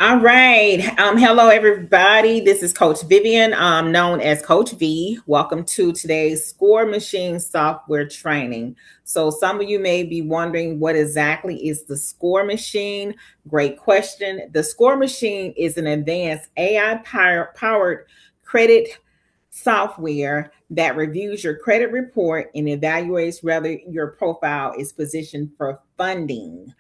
All right. Hello, everybody. This is Coach Vivian, known as Coach V. Welcome to today's Score Machine software training. So, some of you may be wondering what exactly is the Score Machine. Great question. The Score Machine is an advanced AI powered credit software that reviews your credit report and evaluates whether your profile is positioned for funding.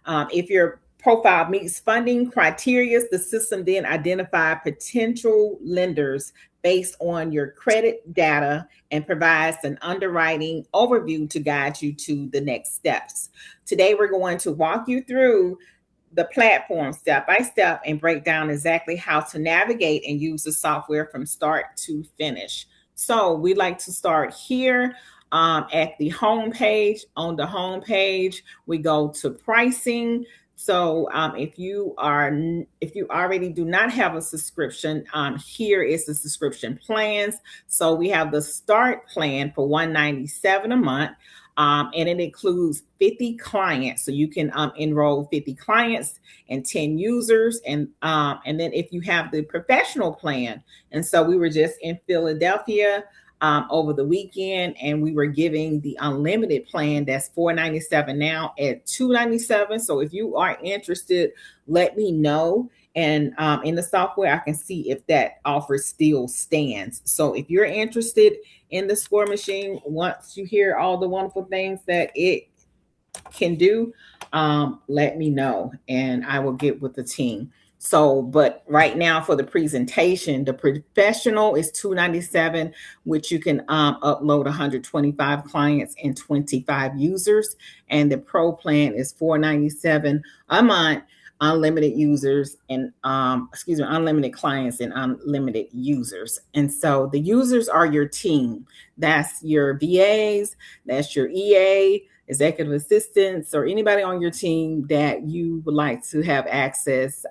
If your profile meets funding criteria, the system then identifies potential lenders based on your credit data and provides an underwriting overview to guide you to the next steps. Today, we're going to walk you through the platform step by step and break down exactly how to navigate and use the software from start to finish. So, we like to start here at the home page. On the home page, we go to pricing. So if you already do not have a subscription, here is the subscription plans. So we have the start plan for $197 a month. And it includes 50 clients, so you can enroll 50 clients and 10 users, and then if you have the professional plan, and so we were just in Philadelphia over the weekend, and we were giving the unlimited plan that's $497 now at $297. So if you are interested, let me know. And in the software, I can see if that offer still stands. So if you're interested in the Score Machine, once you hear all the wonderful things that it can do, let me know and I will get with the team. So, but right now for the presentation, the professional is $297, which you can upload 125 clients and 25 users, and the pro plan is $497 a month, unlimited users and unlimited clients and unlimited users. And so the users are your team. That's your VAs, that's your EA, executive assistants, or anybody on your team that you would like to have access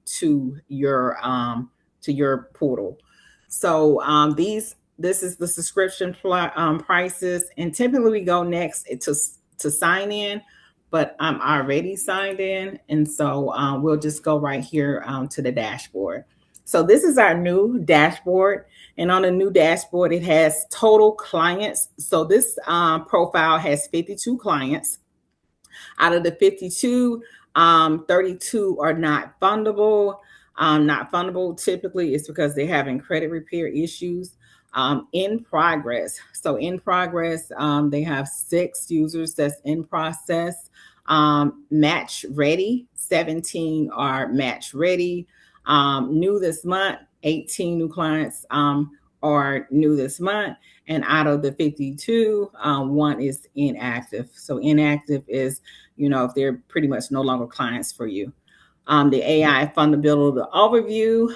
to your portal. So this is the subscription prices, and typically we go next to sign in, but I'm already signed in, and so we'll just go right here to the dashboard. So this is our new dashboard. And on the new dashboard, it has total clients. So this profile has 52 clients. Out of the 52, 32 are not fundable. Not fundable typically is because they're having credit repair issues. In progress. So in progress, they have 6 users that's in process. Match ready, 17 are match ready. New this month, 18 new clients are new this month. And out of the 52, one is inactive. So inactive is, if they're pretty much no longer clients for you. The AI fundability overview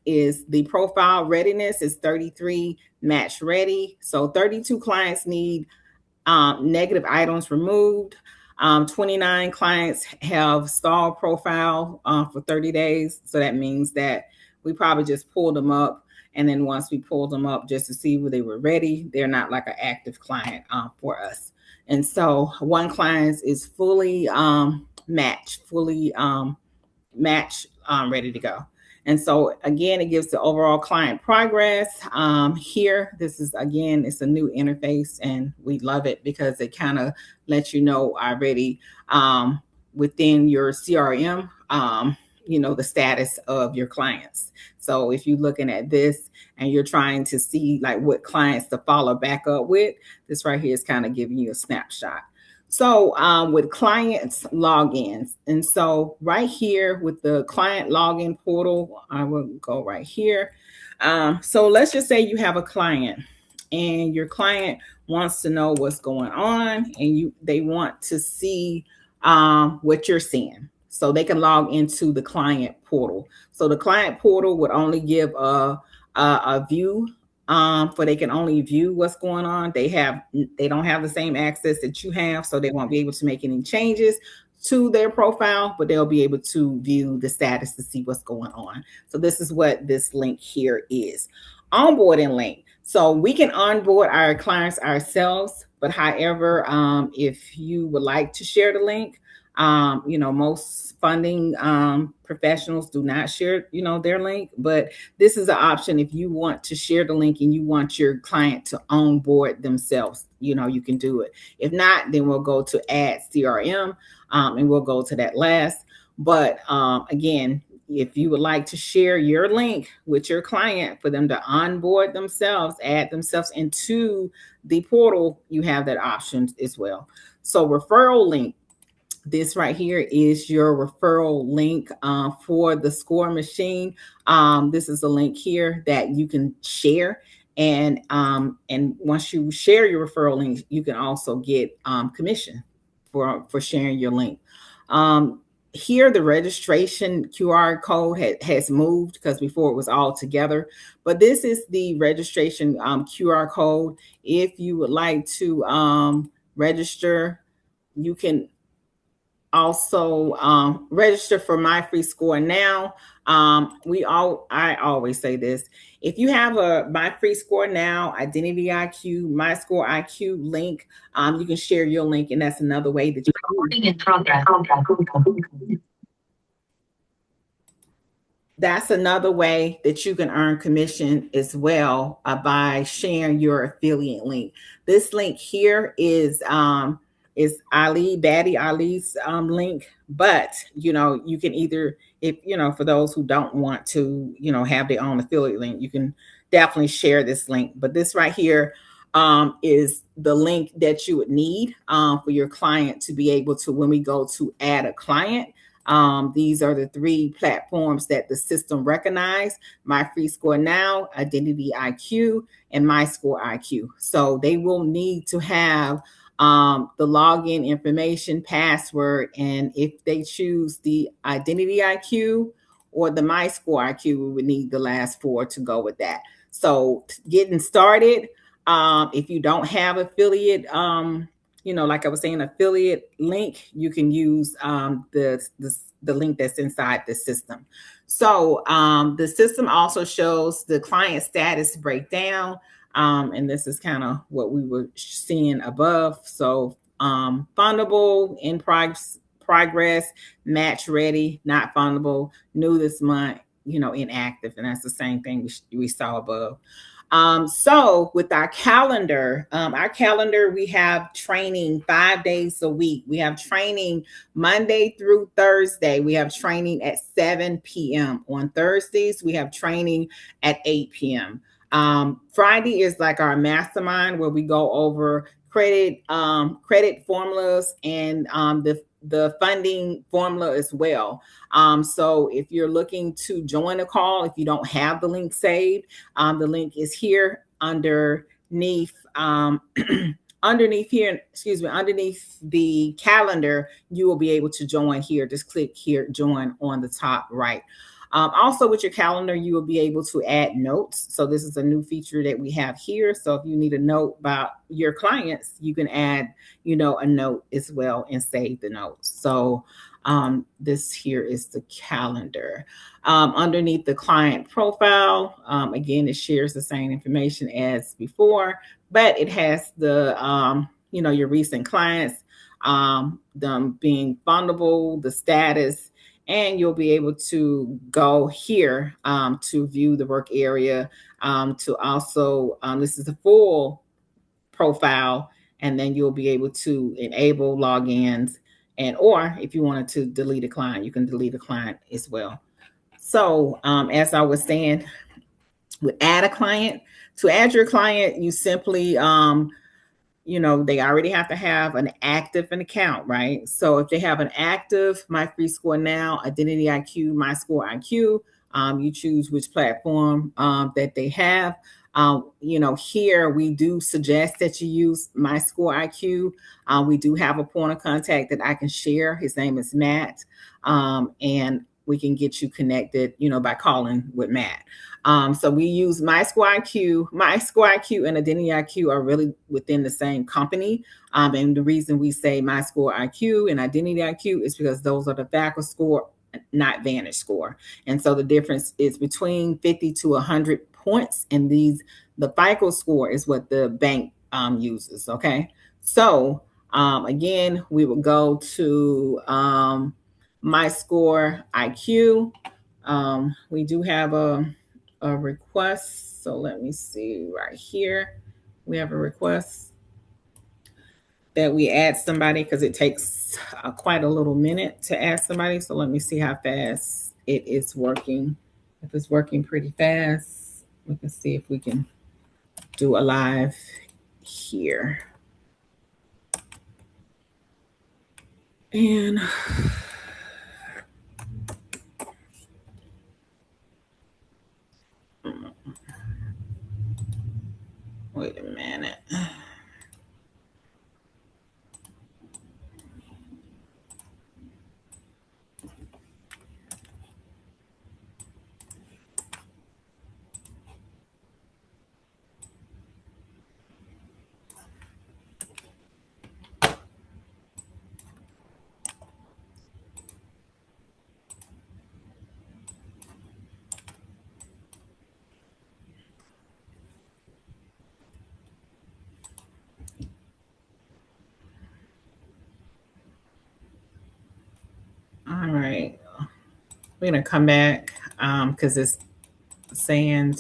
is the profile readiness is 33 match ready. So 32 clients need negative items removed. 29 clients have stalled profile for 30 days. So that means that we probably just pulled them up. And then once we pulled them up just to see where they were ready, they're not like an active client for us. And so one client is fully matched, ready to go. And so again, it gives the overall client progress. Here, this is again, it's a new interface, and we love it because it kind of lets you know already within your CRM, the status of your clients. So if you're looking at this and you're trying to see like what clients to follow back up with, this right here is kind of giving you a snapshot. So with clients logins, and so right here with the client login portal, I will go right here. So let's just say you have a client, and your client wants to know what's going on, and they want to see what you're seeing, so they can log into the client portal. So the client portal would only give a view for they can only view what's going on. They don't have the same access that you have, so they won't be able to make any changes to their profile, but they'll be able to view the status to see what's going on. So this is what this link here is. Onboarding link. So we can onboard our clients ourselves, but however, if you would like to share the link, Most funding professionals do not share, their link, but this is an option if you want to share the link and you want your client to onboard themselves. You can do it. If not, then we'll go to add CRM, and we'll go to that last. But again, if you would like to share your link with your client for them to onboard themselves, add themselves into the portal, you have that option as well. So referral link. This right here is your referral link for the Score Machine. This is a link here that you can share. And once you share your referral link, you can also get commission for sharing your link. Here, the registration QR code has moved because before it was all together. But this is the registration QR code. If you would like to register, you can also register for My Free Score Now. I always say this: if you have a My Free Score Now, Identity IQ, My Score IQ link, you can share your link, and that's another way that you. That's another way that you can earn commission as well by sharing your affiliate link. This link here is Baddie Ali's link, but you can either, if for those who don't want to have their own affiliate link, you can definitely share this link. But this right here is the link that you would need for your client to be able to, when we go to add a client. These are the 3 platforms that the system recognizes: My Free Score Now, Identity IQ, and My Score IQ. So they will need to have the login information, password, and if they choose the Identity IQ or the My Score IQ, we would need the last 4 to go with that. So getting started, if you don't have affiliate, like I was saying, affiliate link, you can use the link that's inside the system. So the system also shows the client status breakdown. And this is kind of what we were seeing above. So fundable, in progress, match ready, not fundable, new this month, inactive. And that's the same thing we saw above. So with our calendar, we have training 5 days a week. We have training Monday through Thursday. We have training at 7 p.m. On Thursdays, we have training at 8 p.m. Friday is like our mastermind where we go over credit formulas and the funding formula as well. So if you're looking to join a call, if you don't have the link saved, the link is here underneath underneath the calendar. You will be able to join here. Just click here, join on the top right. Also with your calendar, you will be able to add notes. So this is a new feature that we have here. So if you need a note about your clients, you can add, a note as well and save the notes. So this here is the calendar. Underneath the client profile, again, it shares the same information as before, but it has the, your recent clients, them being fundable, the status, and you'll be able to go here to view the work area, to also, this is a full profile, and then you'll be able to enable logins, and or if you wanted to delete a client, you can delete a client as well. So as I was saying, with add a client, to add your client, you simply they already have to have an active account, right? So if they have an active My Free Score Now, Identity IQ, My Score IQ, you choose which platform that they have. Here we do suggest that you use My Score IQ. We do have a point of contact that I can share. His name is Matt, and we can get you connected, by calling with Matt. So we use My Score IQ. My Score IQ and Identity IQ are really within the same company. And the reason we say My Score IQ and Identity IQ is because those are the FACO score, not Vantage score. And so the difference is between 50 to 100 points. And the FICO score is what the bank uses. Okay. So Again, we will go to My Score IQ. We do have a request. So let me see right here. We have a request that we add somebody because it takes quite a little minute to add somebody. So let me see how fast it is working. If it's working pretty fast, we can see if we can do a live here. And wait a minute. All right. We're going to come back because it's saying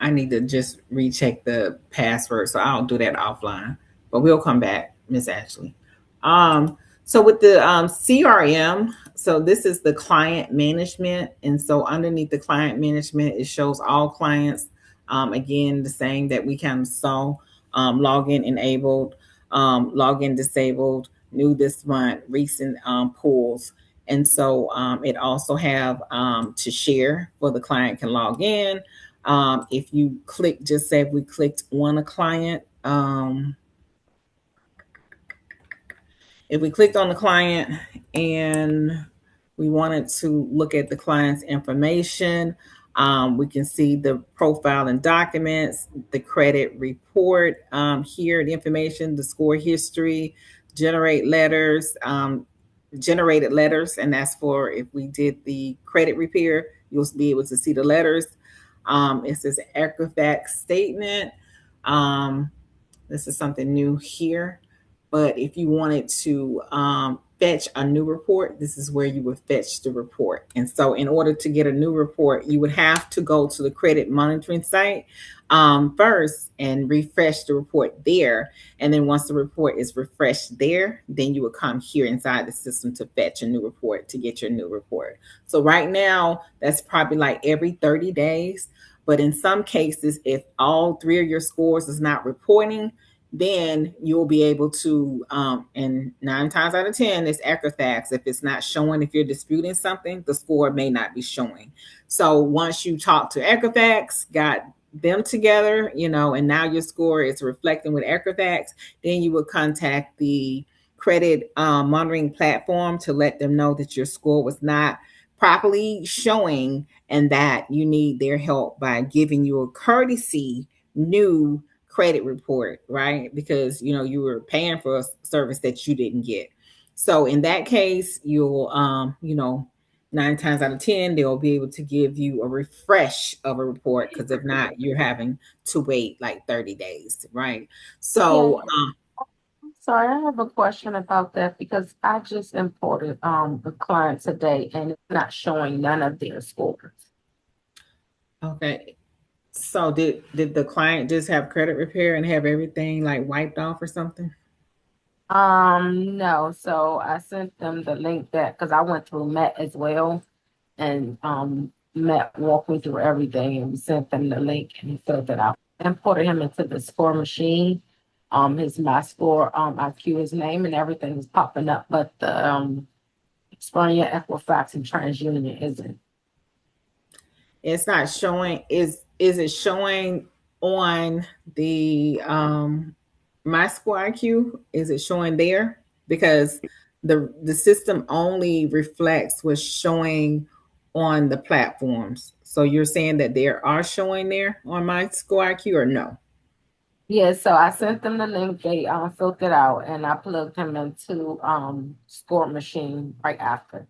I need to just recheck the password. So I'll do that offline, but we'll come back, Miss Ashley. So with the CRM, so this is the client management. And so underneath the client management, it shows all clients. Again, the same that we kind of saw, login enabled, login disabled, new this month, recent pulls. And so it also have to share where the client can log in. If you click, just say if we clicked on a client, if we clicked on the client and we wanted to look at the client's information, we can see the profile and documents, the credit report here, the information, the score history, generated letters, and that's for if we did the credit repair, you'll be able to see the letters. It says Equifax statement. This is something new here. But if you wanted to fetch a new report, this is where you would fetch the report. And so in order to get a new report, you would have to go to the credit monitoring site first and refresh the report there. And then once the report is refreshed there, then you would come here inside the system to fetch a new report to get your new report. So right now, that's probably like every 30 days. But in some cases, if all three of your scores is not reporting, then you'll be able to, and 9 times out of 10, it's Equifax. If it's not showing, if you're disputing something, the score may not be showing. So once you talk to Equifax, got them together, and now your score is reflecting with Equifax, then you would contact the credit monitoring platform to let them know that your score was not properly showing and that you need their help by giving you a courtesy new credit report, right? Because you were paying for a service that you didn't get. So in that case, you'll 9 times out of 10, they'll be able to give you a refresh of a report, because if not, you're having to wait like 30 days, right? So Sorry, I have a question about that because I just imported a client today and it's not showing none of their scores. okay. So did the client just have credit repair and have everything like wiped off or something? No, so I sent them the link that because I went through Met as well, and Met walked me through everything, and we sent them the link, and he filled it out. Imported him into the score machine. His My Score IQ, his name and everything is popping up, but the Experian, Equifax, and TransUnion isn't. It's not showing. Is it showing on the My Score IQ? Is it showing there? Because the system only reflects what's showing on the platforms. So you're saying that there are showing there on My Score IQ, or no? Yeah, so I sent them the link. They filled it out, and I plugged him into Score Machine right after.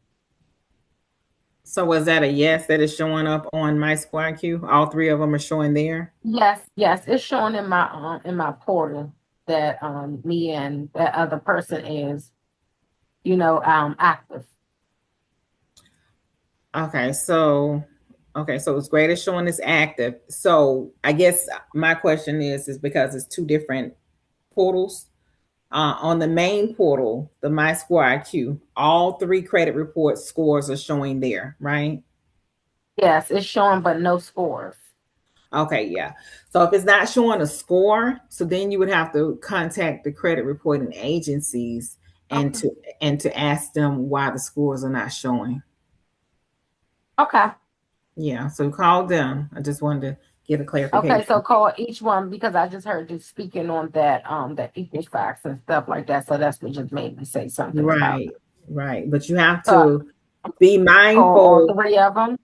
So was that a yes that is showing up on My Score IQ? All three of them are showing there. Yes, yes, it's showing in my portal. that me and that other person is, active. Okay, so it's great as showing is active. So I guess my question is because it's two different portals. On the main portal, the My Score IQ, all three credit report scores are showing there, right? Yes, it's showing, but no scores. Okay, yeah. So if it's not showing a score, so then you would have to contact the credit reporting agencies and Okay. to ask them why the scores are not showing. Okay. Yeah, so call them. I just wanted to get a Okay, clarification. so call each one because I just heard you speaking on that Equifax and stuff like that. So that's what just made me say something about Right, it. right. But you have So to be call all mindful three of them.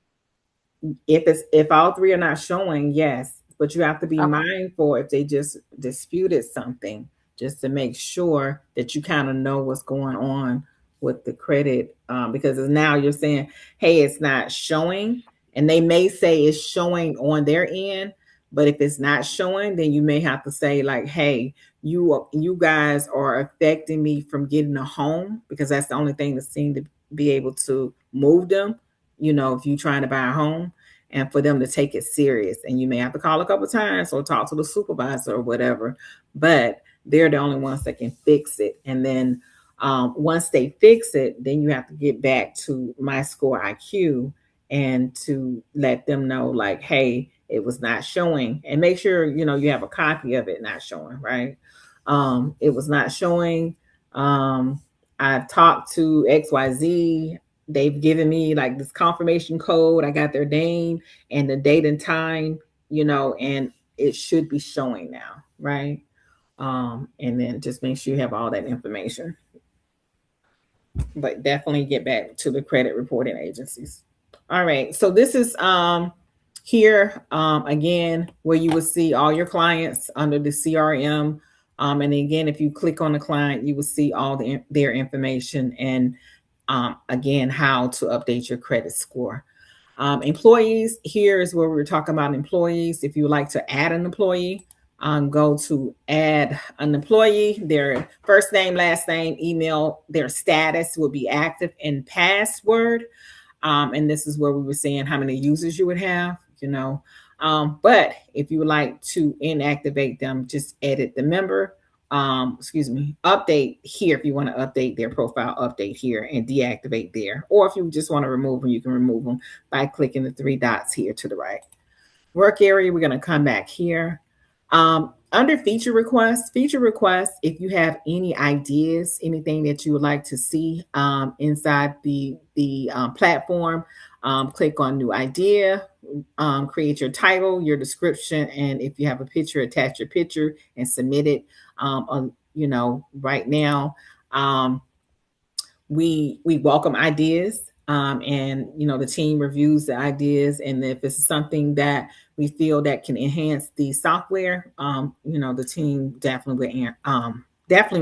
if all three are not showing, yes. But you have to be Okay. mindful if they just disputed something, just to make sure that you kind of know what's going on with the credit. Because now you're saying, hey, it's not showing, and they may say it's showing on their end, but if it's not showing, then you may have to say like, hey, you guys are affecting me from getting a home, because that's the only thing that seemed to be able to move them. If you're trying to buy a home, and for them to take it serious. And you may have to call a couple times or talk to the supervisor or whatever, but they're the only ones that can fix it. And then once they fix it, then you have to get back to My Score IQ and to let them know, like, hey, it was not showing, and make sure you have a copy of it not showing, right? It was not showing. I talked to XYZ. They've given me like this confirmation code. I got their name and the date and time, and it should be showing now, right? And then just make sure you have all that information. But definitely get back to the credit reporting agencies. All right. So this is here again where you will see all your clients under the CRM. And again, if you click on the client, you will see all their information, and again, how to update your credit score. Employees, here is where we're talking about employees. If you would like to add an employee, go to add an employee. Their first name, last name, email, their status will be active, and password. And this is where we were saying how many users you would have. But if you would like to inactivate them, just edit the member. Update here if you want to update their profile, update here and deactivate there. Or if you just want to remove them, you can remove them by clicking the three dots here to the right. Work area, we're going to come back here. Under feature requests, if you have any ideas, anything that you would like to see inside the platform, click on new idea, create your title, your description, and if you have a picture, attach your picture and submit it. Right now, we welcome ideas, and the team reviews the ideas, and if it's something that we feel that can enhance the software, the team definitely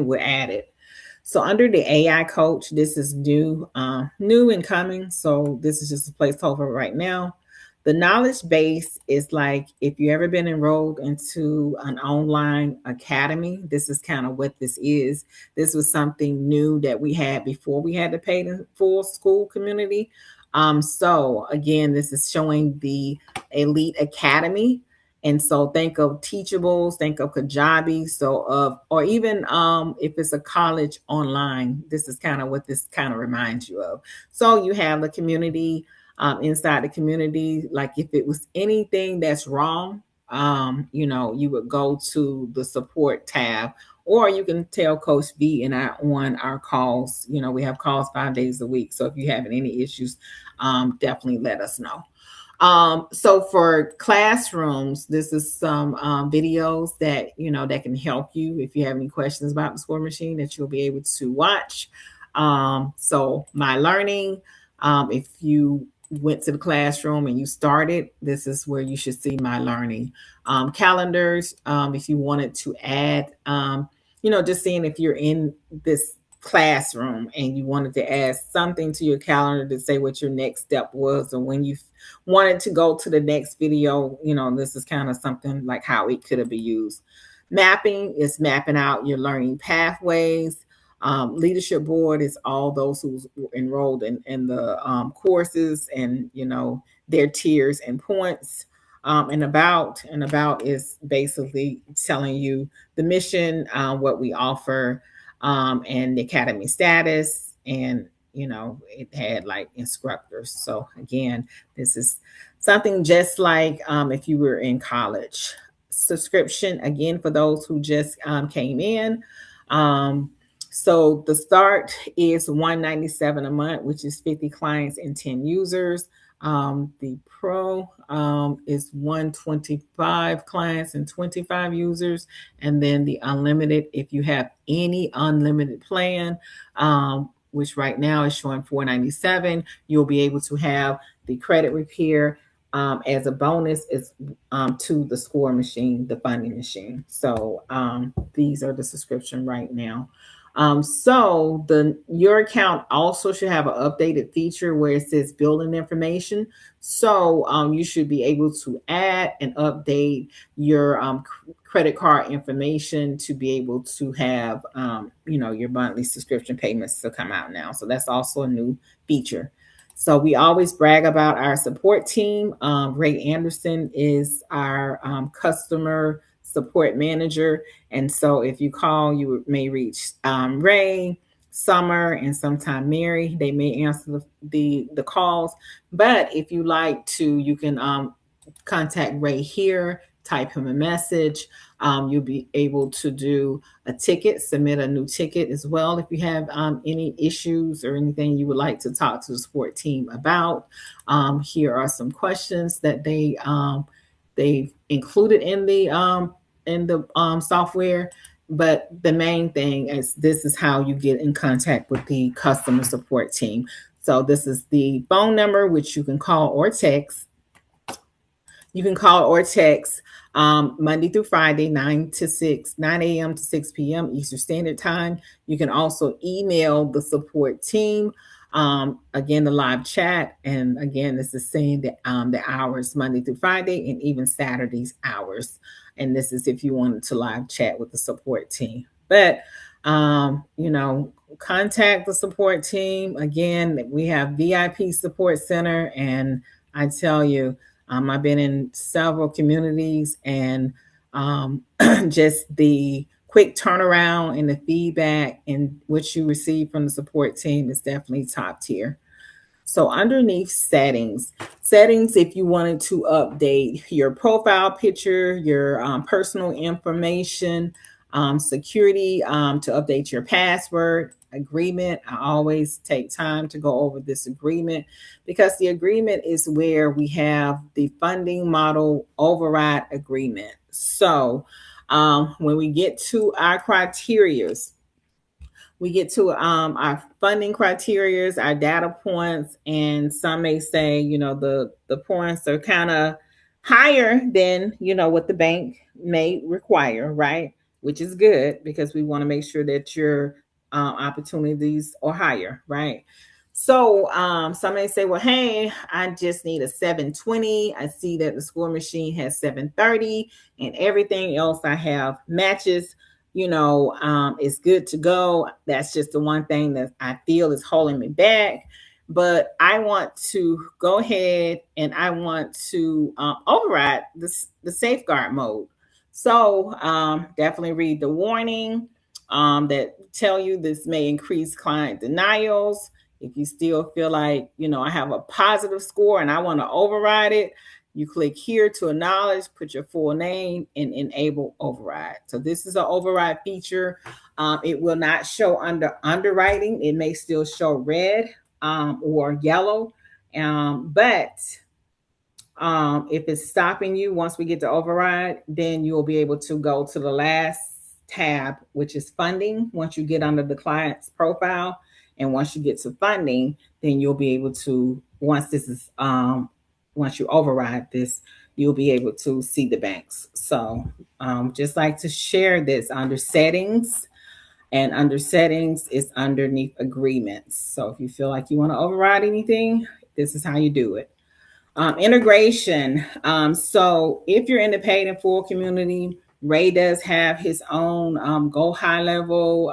would add it. So under the AI coach, this is new and coming, so this is just a placeholder right now. The knowledge base is like if you ever been enrolled into an online academy, this is kind of what this is. This was something new that we had before we had to pay the full school community. So again, this is showing the Elite Academy. And so think of Teachables, think of Kajabi, or even if it's a college online, this is kind of what this kind of reminds you of. So you have the community, inside the community, like if it was anything that's wrong, you would go to the support tab, or you can tell Coach V and I on our calls. We have calls 5 days a week. So if you're having any issues, definitely let us know. So for classrooms, this is some videos that can help you if you have any questions about the score machine that you'll be able to watch. So My Learning, if you went to the classroom and you started, this is where you should see My Learning. Calendars, if you wanted to add, just seeing if you're in this classroom and you wanted to add something to your calendar to say what your next step was, or when you wanted to go to the next video, this is kind of something like how it could have been used. Mapping is mapping out your learning pathways. Leadership board is all those who's enrolled in the courses and, their tiers and points. And about is basically telling you the mission, what we offer, and the academy status. And, it had like instructors. So again, this is something just like if you were in college. Subscription, again, for those who just came in. So the start is $197 a month, which is 50 clients and 10 users. The Pro is 125 clients and 25 users. And then the Unlimited, if you have any unlimited plan, which right now is showing $497, you'll be able to have the credit repair as a bonus is to the score machine, the funding machine. So these are the subscription right now. So your account also should have an updated feature where it says building information. So you should be able to add and update your credit card information to be able to have your monthly subscription payments to come out now. So that's also a new feature. So we always brag about our support team. Ray Anderson is our customer support manager. And so if you call, you may reach Ray, Summer, and sometime Mary. They may answer the calls. But if you like to, you can contact Ray here, type him a message. You'll be able to do a ticket, submit a new ticket as well if you have any issues or anything you would like to talk to the support team about. Here are some questions that they've included in the software. But the main thing is this is how you get in contact with the customer support team. So this is the phone number, which you can call or text. You can call or text Monday through Friday, 9 a.m. to 6 p.m. Eastern Standard Time. You can also email the support team. Again, the live chat. And again, this is saying the hours Monday through Friday and even Saturday's hours. And this is if you wanted to live chat with the support team. But, contact the support team. Again, we have VIP Support Center. And I tell you, I've been in several communities, and just the quick turnaround and the feedback and what you receive from the support team is definitely top tier. So underneath settings, if you wanted to update your profile picture, your personal information, security, to update your password, agreement. I always take time to go over this agreement because the agreement is where we have the funding model override agreement. So when we get to our criterias, we get to our funding criterias, our data points, and some may say, the points are kind of higher than, what the bank may require, right? Which is good because we want to make sure that your opportunities are higher, right? So some may say, well, hey, I just need a 720. I see that the score machine has 730 and everything else I have matches, it's good to go. That's just the one thing that I feel is holding me back. But I want to go ahead and I want to override the safeguard mode. So definitely read the warning that tell you this may increase client denials. If you still feel like, I have a positive score and I want to override it, you click here to acknowledge, put your full name, and enable override. So this is an override feature. It will not show under underwriting. It may still show red or yellow. But if it's stopping you once we get to override, then you'll be able to go to the last tab, which is funding. Once you get under the client's profile, and once you get to funding, then you'll be able to, once you override this, you'll be able to see the banks. So just like to share this under settings, and under settings is underneath agreements. So if you feel like you want to override anything, this is how you do it. Integration. So if you're in the paid in full community, Ray does have his own Go High Level,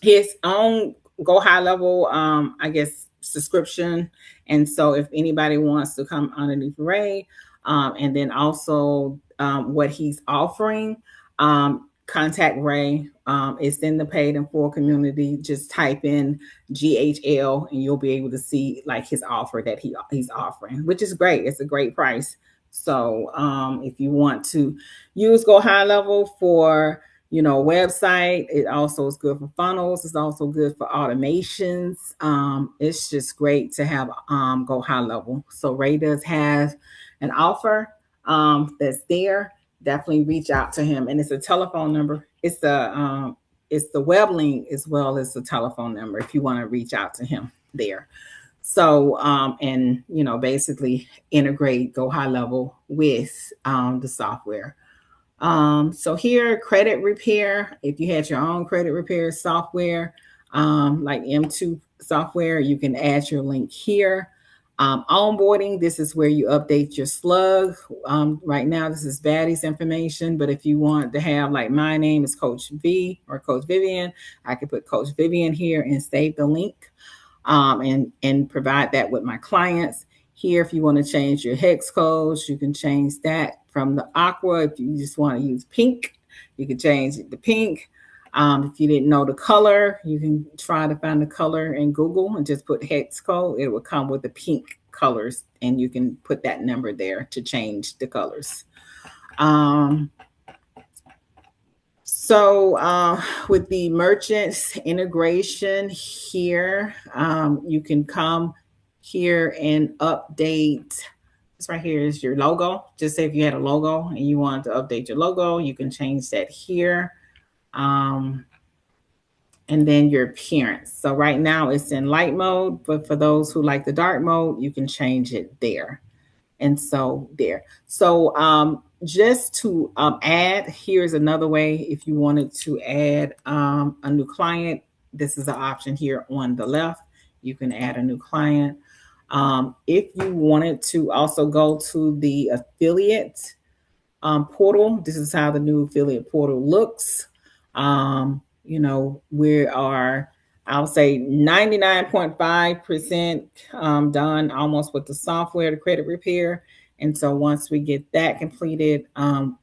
his own Go High Level, I guess, subscription. And so if anybody wants to come underneath Ray, and then also what he's offering, contact Ray. It's in the paid and full community. Just type in GHL and you'll be able to see like his offer that he's offering, which is great. It's a great price. So if you want to use Go High Level for website, it also is good for funnels. It's also good for automations. It's just great to have Go High Level. So Ray does have an offer that's there. Definitely reach out to him, and it's a telephone number. It's the web link as well as the telephone number if you want to reach out to him there. So and basically integrate Go High Level with the software. So here, credit repair. If you had your own credit repair software, like M2 software, you can add your link here. Onboarding, this is where you update your slug. Right now, this is Baddie's information, but if you want to have, like, my name is Coach V or Coach Vivian, I can put Coach Vivian here and save the link and provide that with my clients. Here, if you want to change your hex codes, you can change that from the aqua. If you just want to use pink, you can change it to pink. If you didn't know the color, you can try to find the color in Google and just put hex code. It will come with the pink colors, and you can put that number there to change the colors. So with the merchants integration here, you can come here and update. This right here is your logo. Just say if you had a logo and you want to update your logo, you can change that here. And then your appearance. So right now it's in light mode, but for those who like the dark mode, you can change it there. And so there. So just to add, here's another way. If you wanted to add a new client, this is an option here on the left. You can add a new client. If you wanted to also go to the affiliate portal, this is how the new affiliate portal looks. We are, I'll say 99.5% done almost with the software, the credit repair. And so once we get that completed,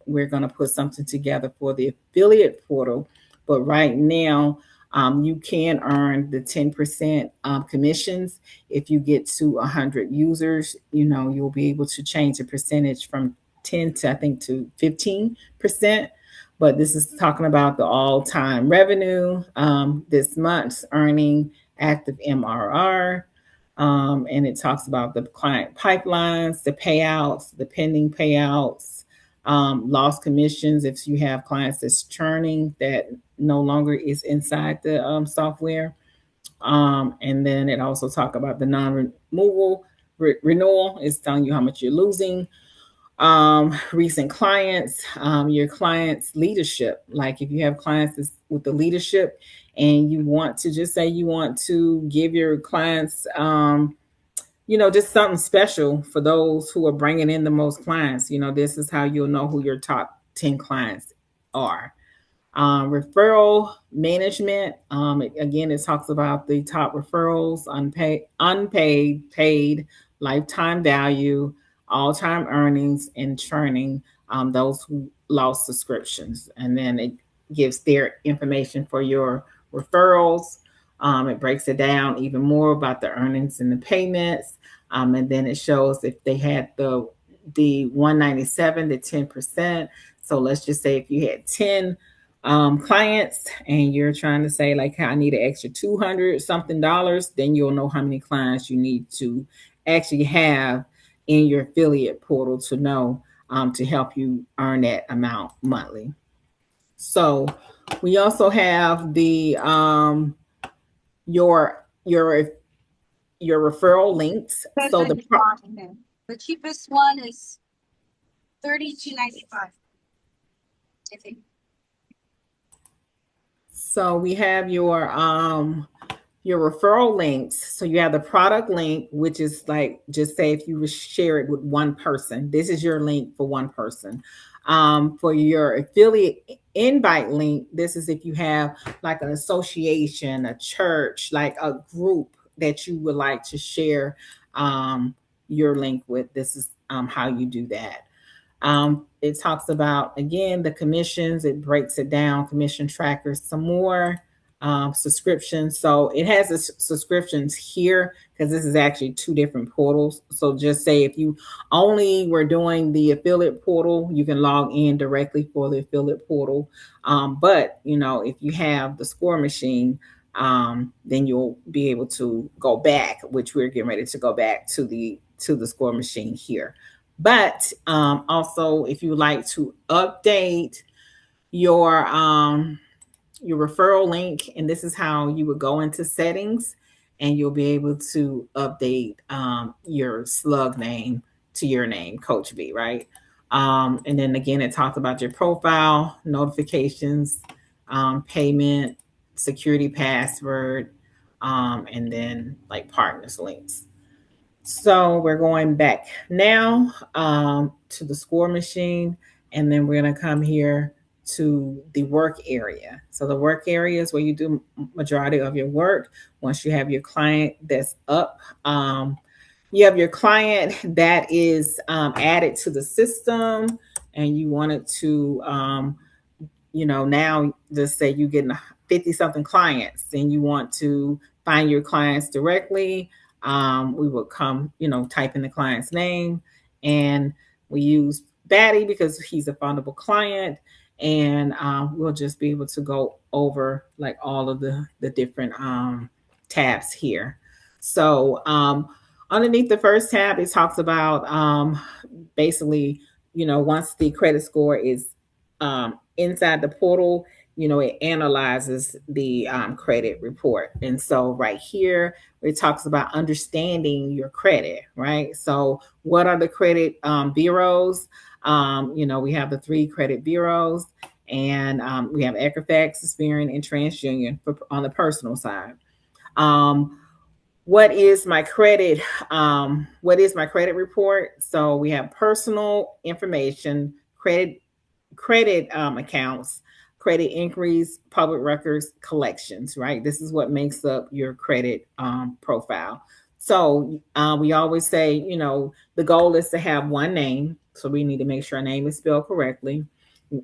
we're going to put something together for the affiliate portal. But right now, you can earn the 10% commissions. If you get to 100 users, you'll be able to change the percentage from 10 to, I think, to 15%. But this is talking about the all-time revenue, this month's earning active MRR. And it talks about the client pipelines, the payouts, the pending payouts, lost commissions if you have clients that's churning that no longer is inside the software. And then it also talks about the non-removal renewal. It's telling you how much you're losing. Recent clients, your clients' leadership. Like if you have clients with the leadership and you want to just say you want to give your clients, just something special for those who are bringing in the most clients. This is how you'll know who your top 10 clients are. Referral management. Again, it talks about the top referrals, unpaid, paid, lifetime value, all-time earnings, and churning, those who lost subscriptions. And then it gives their information for your referrals. It breaks it down even more about the earnings and the payments. And then it shows if they had the 197, the 10%. So let's just say if you had 10 clients and you're trying to say like, I need an extra 200 something dollars, then you'll know how many clients you need to actually have in your affiliate portal to know to help you earn that amount monthly. So we also have the your referral links. So the cheapest one is $32.95, I think. So we have your your referral links. So you have the product link, which is like, just say if you share it with one person, this is your link for one person. For your affiliate invite link, this is if you have like an association, a church, like a group that you would like to share your link with. This is how you do that. It talks about, again, the commissions. It breaks it down, commission trackers, some more subscriptions. So it has the subscriptions here because this is actually two different portals. So just say if you only were doing the affiliate portal, you can log in directly for the affiliate portal. But if you have the score machine, then you'll be able to go back, which we're getting ready to go back to the score machine here. But also, if you like to update your referral link, and this is how you would go into settings, and you'll be able to update your slug name to your name, Coach V, right? And then again, it talks about your profile, notifications, payment, security password, and then like partners links. So we're going back now to the score machine, and then we're going to come here to the work area. So the work area is where you do majority of your work. Once you have your client that's up, you have your client that is added to the system, and you wanted to, now just say you're getting 50 something clients, and you want to find your clients directly. We will come, type in the client's name, and we use Batty because he's a fundable client, and we'll just be able to go over like all of the different tabs here. So underneath the first tab, it talks about basically, once the credit score is inside the portal, it analyzes the credit report. And so right here, it talks about understanding your credit, right? So what are the credit bureaus? We have the 3 credit bureaus, and we have Equifax, Experian, and TransUnion on the personal side. What is my credit? What is my credit report? So we have personal information, credit accounts, credit inquiries, public records, collections, right? This is what makes up your credit profile. So we always say, the goal is to have one name. So we need to make sure our name is spelled correctly.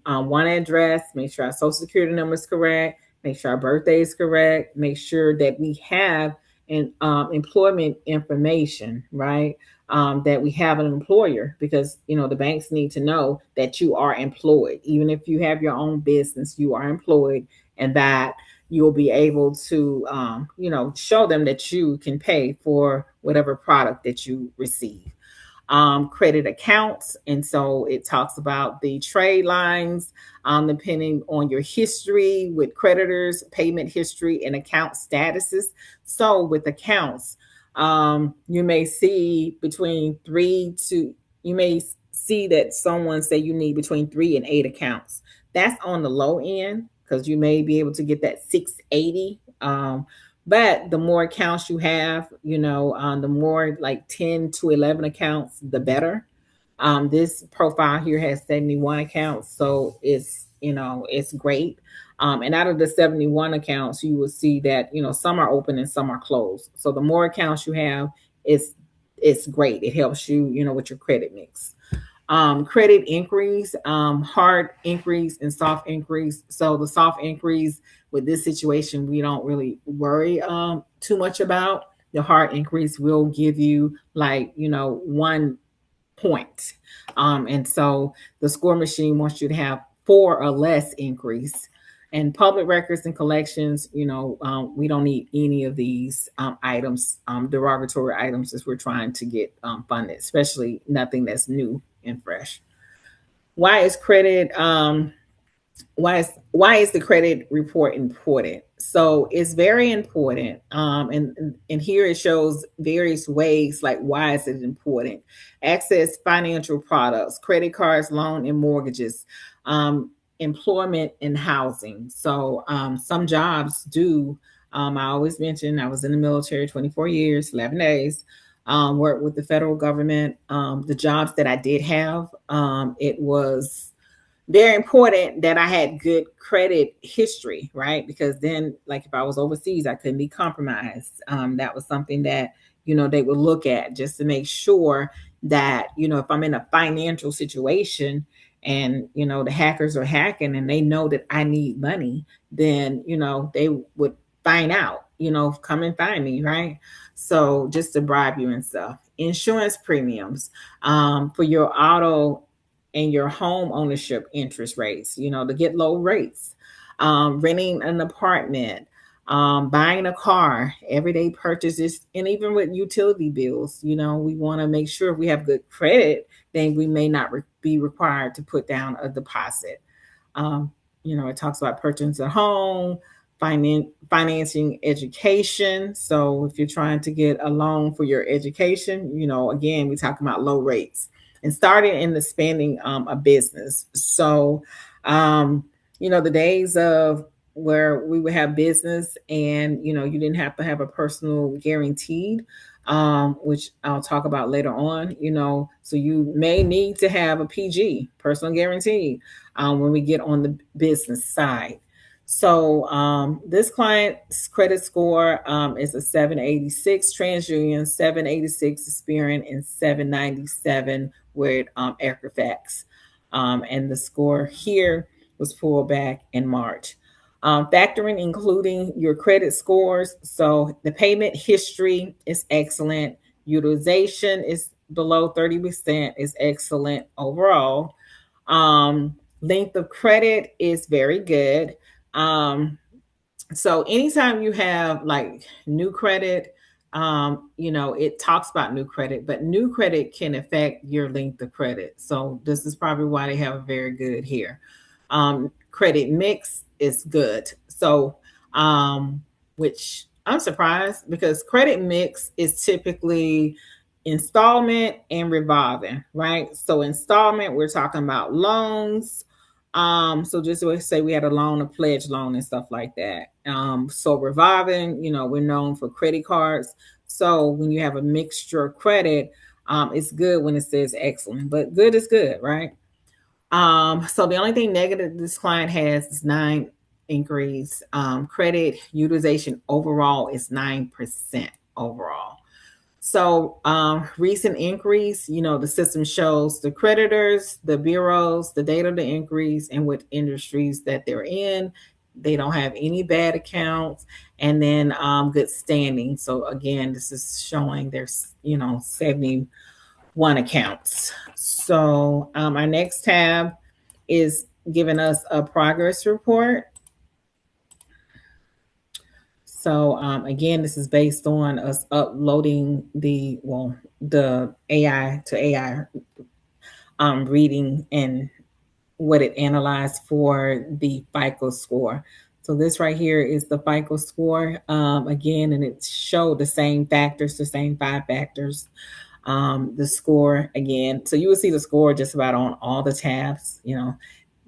One address, make sure our social security number is correct, make sure our birthday is correct, make sure that we have an employment information, right? That we have an employer, because the banks need to know that you are employed. Even if you have your own business, you are employed, and that you'll be able to show them that you can pay for whatever product that you receive. Credit accounts, and so it talks about the trade lines, depending on your history with creditors, payment history, and account statuses. So with accounts, you may see you may see that someone say you need between 3 and 8 accounts. That's on the low end, because you may be able to get that 680. But the more accounts you have, the more like 10 to 11 accounts, the better. This profile here has 71 accounts, so it's great. And out of the 71 accounts, you will see that some are open and some are closed. So the more accounts you have, it's great. It helps you with your credit mix. Credit inquiries, hard inquiries and soft inquiries. So the soft inquiries, with this situation, we don't really worry too much about. The hard inquiries will give you 1 point. And so the score machine wants you to have 4 or less inquiries. And public records and collections, we don't need any of these items, derogatory items, as we're trying to get funded, especially nothing that's new and fresh. Why is credit? Why is the credit report important? So it's very important, and here it shows various ways, like why is it important. Access financial products, credit cards, loan and mortgages, employment and housing. So some jobs do I always mention I was in the military 24 years, 11 days, worked with the federal government. The jobs that I did have, it was very important that I had good credit history, right? Because then, like if I was overseas, I couldn't be compromised. That was something that, they would look at just to make sure that, if I'm in a financial situation and, the hackers are hacking and they know that I need money, then, they would find out, come and find me, right? So just to bribe you and stuff. Insurance premiums for your auto and your home ownership interest rates, to get low rates, renting an apartment, buying a car, everyday purchases, and even with utility bills, we want to make sure if we have good credit, then we may not be required to put down a deposit. It talks about purchasing a home, financing education. So if you're trying to get a loan for your education, again, we talk about low rates and starting in the spending a business. So, the days of where we would have business and, you didn't have to have a personal guaranteed, which I'll talk about later on, so you may need to have a PG, personal guarantee, when we get on the business side. So this client's credit score is a 786 TransUnion, 786 Experian, and 797 with Equifax. And the score here was pulled back in March. Factoring including your credit scores. So the payment history is excellent. Utilization is below 30%, is excellent overall. Length of credit is very good. So anytime you have like new credit, it talks about new credit, but new credit can affect your length of credit. So this is probably why they have a very good here. Credit mix is good. So, which I'm surprised because credit mix is typically installment and revolving, right? So installment, we're talking about loans. So just to say we had a loan, a pledge loan and stuff like that. So revolving, we're known for credit cards. So when you have a mixture of credit, it's good when it says excellent, but good is good, right? So the only thing negative this client has is 9 increase. Credit utilization overall is 9% overall. So recent increase, the system shows the creditors, the bureaus, the date of the increase, and what industries that they're in. They don't have any bad accounts, and then good standing. So again, this is showing there's 71 accounts. So our next tab is giving us a progress report. So again, this is based on us uploading the AI to AI reading and what it analyzed for the FICO score. So this right here is the FICO score again, and it showed the same factors, the same 5 factors. The score again. So you will see the score just about on all the tabs,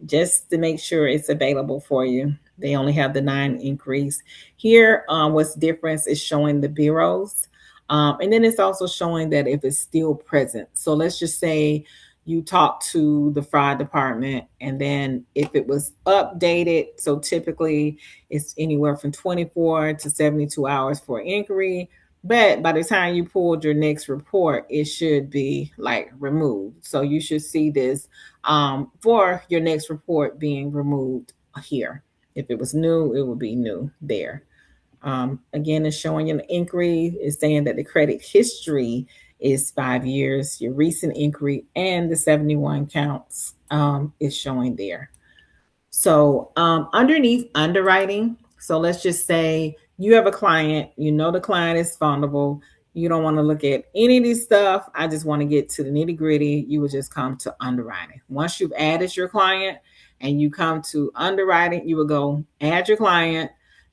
just to make sure it's available for you. They only have the 9 increase. Here, what's different is showing the bureaus. And then it's also showing that if it's still present. So let's just say you talk to the fraud department and then if it was updated, so typically it's anywhere from 24 to 72 hours for inquiry. But by the time you pulled your next report, it should be like removed. So you should see this for your next report being removed here. If it was new, it would be new there. Again, it's showing you an inquiry. It's saying that the credit history is 5 years. Your recent inquiry and the 71 counts is showing there. So underneath underwriting, so let's just say you have a client, the client is vulnerable. You don't want to look at any of these stuff. I just want to get to the nitty gritty. You would just come to underwriting. Once you've added your client and you come to underwriting, you will go add your client,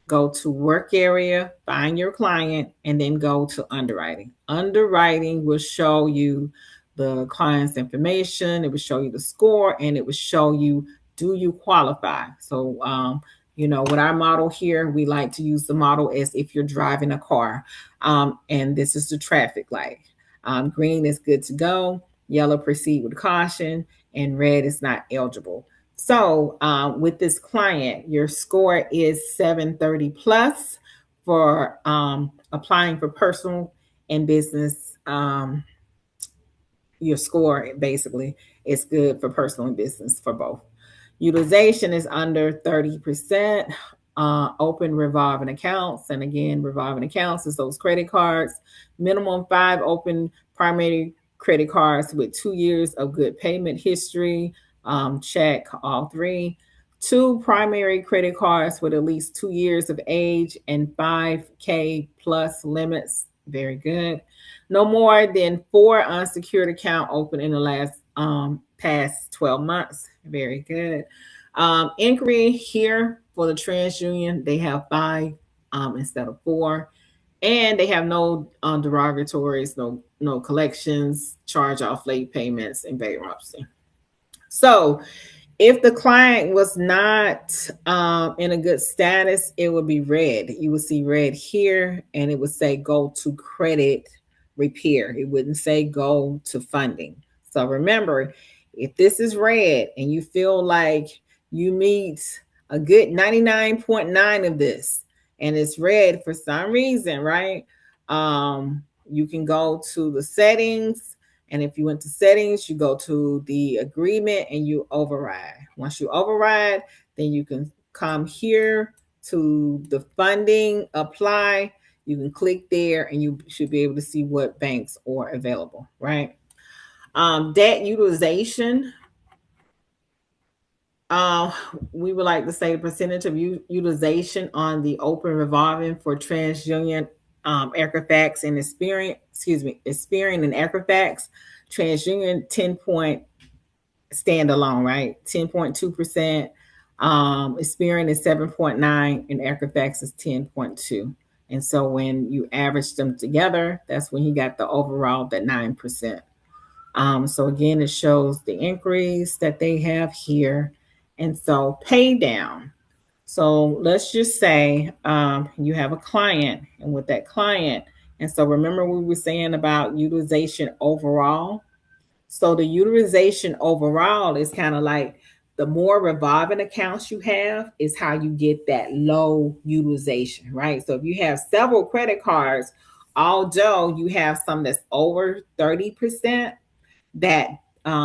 go to work area, find your client, and then go to underwriting. Underwriting will show you the client's information. It will show you the score, and it will show you, do you qualify? So You know, with our model here, we like to use the model as if you're driving a car. And this is the traffic light. Green is good to go, yellow proceed with caution, and red is not eligible. So with this client, your score is 730 plus for applying for personal and business. Your score basically is good for personal and business for both. Utilization is under 30%. Open revolving accounts. And again, revolving accounts is those credit cards. Minimum 5 open primary credit cards with 2 years of good payment history. Check all 3. 2 primary credit cards with at least 2 years of age and 5K plus limits. Very good. No more than 4 unsecured account open in the last past 12 months. Very good. Inquiry here for the TransUnion, they have 5 instead of 4. And they have no derogatories, no collections, charge off late payments, and bankruptcy. So if the client was not in a good status, it would be red. You would see red here, and it would say go to credit repair. It wouldn't say go to funding. So remember, if this is red and you feel like you meet a good 99.9 of this, and it's red for some reason, right? You can go to the settings. And if you went to settings, you go to the agreement and you override. Once you override, then you can come here to the funding, apply. You can click there and you should be able to see what banks are available, right? Debt utilization. We would like to say the percentage of utilization on the open revolving for TransUnion, Equifax, and Experian and Equifax. TransUnion 10 point standalone, right? 10.2%. Experian is 7.9 and Equifax is 10.2. And so when you average them together, that's when you got the overall that 9%. So again, it shows the inquiries that they have here. And so pay down. So let's just say you have a client, and with that client, and so remember we were saying about utilization overall. So the utilization overall is kind of like the more revolving accounts you have is how you get that low utilization, right? So if you have several credit cards, although you have some that's over 30%, that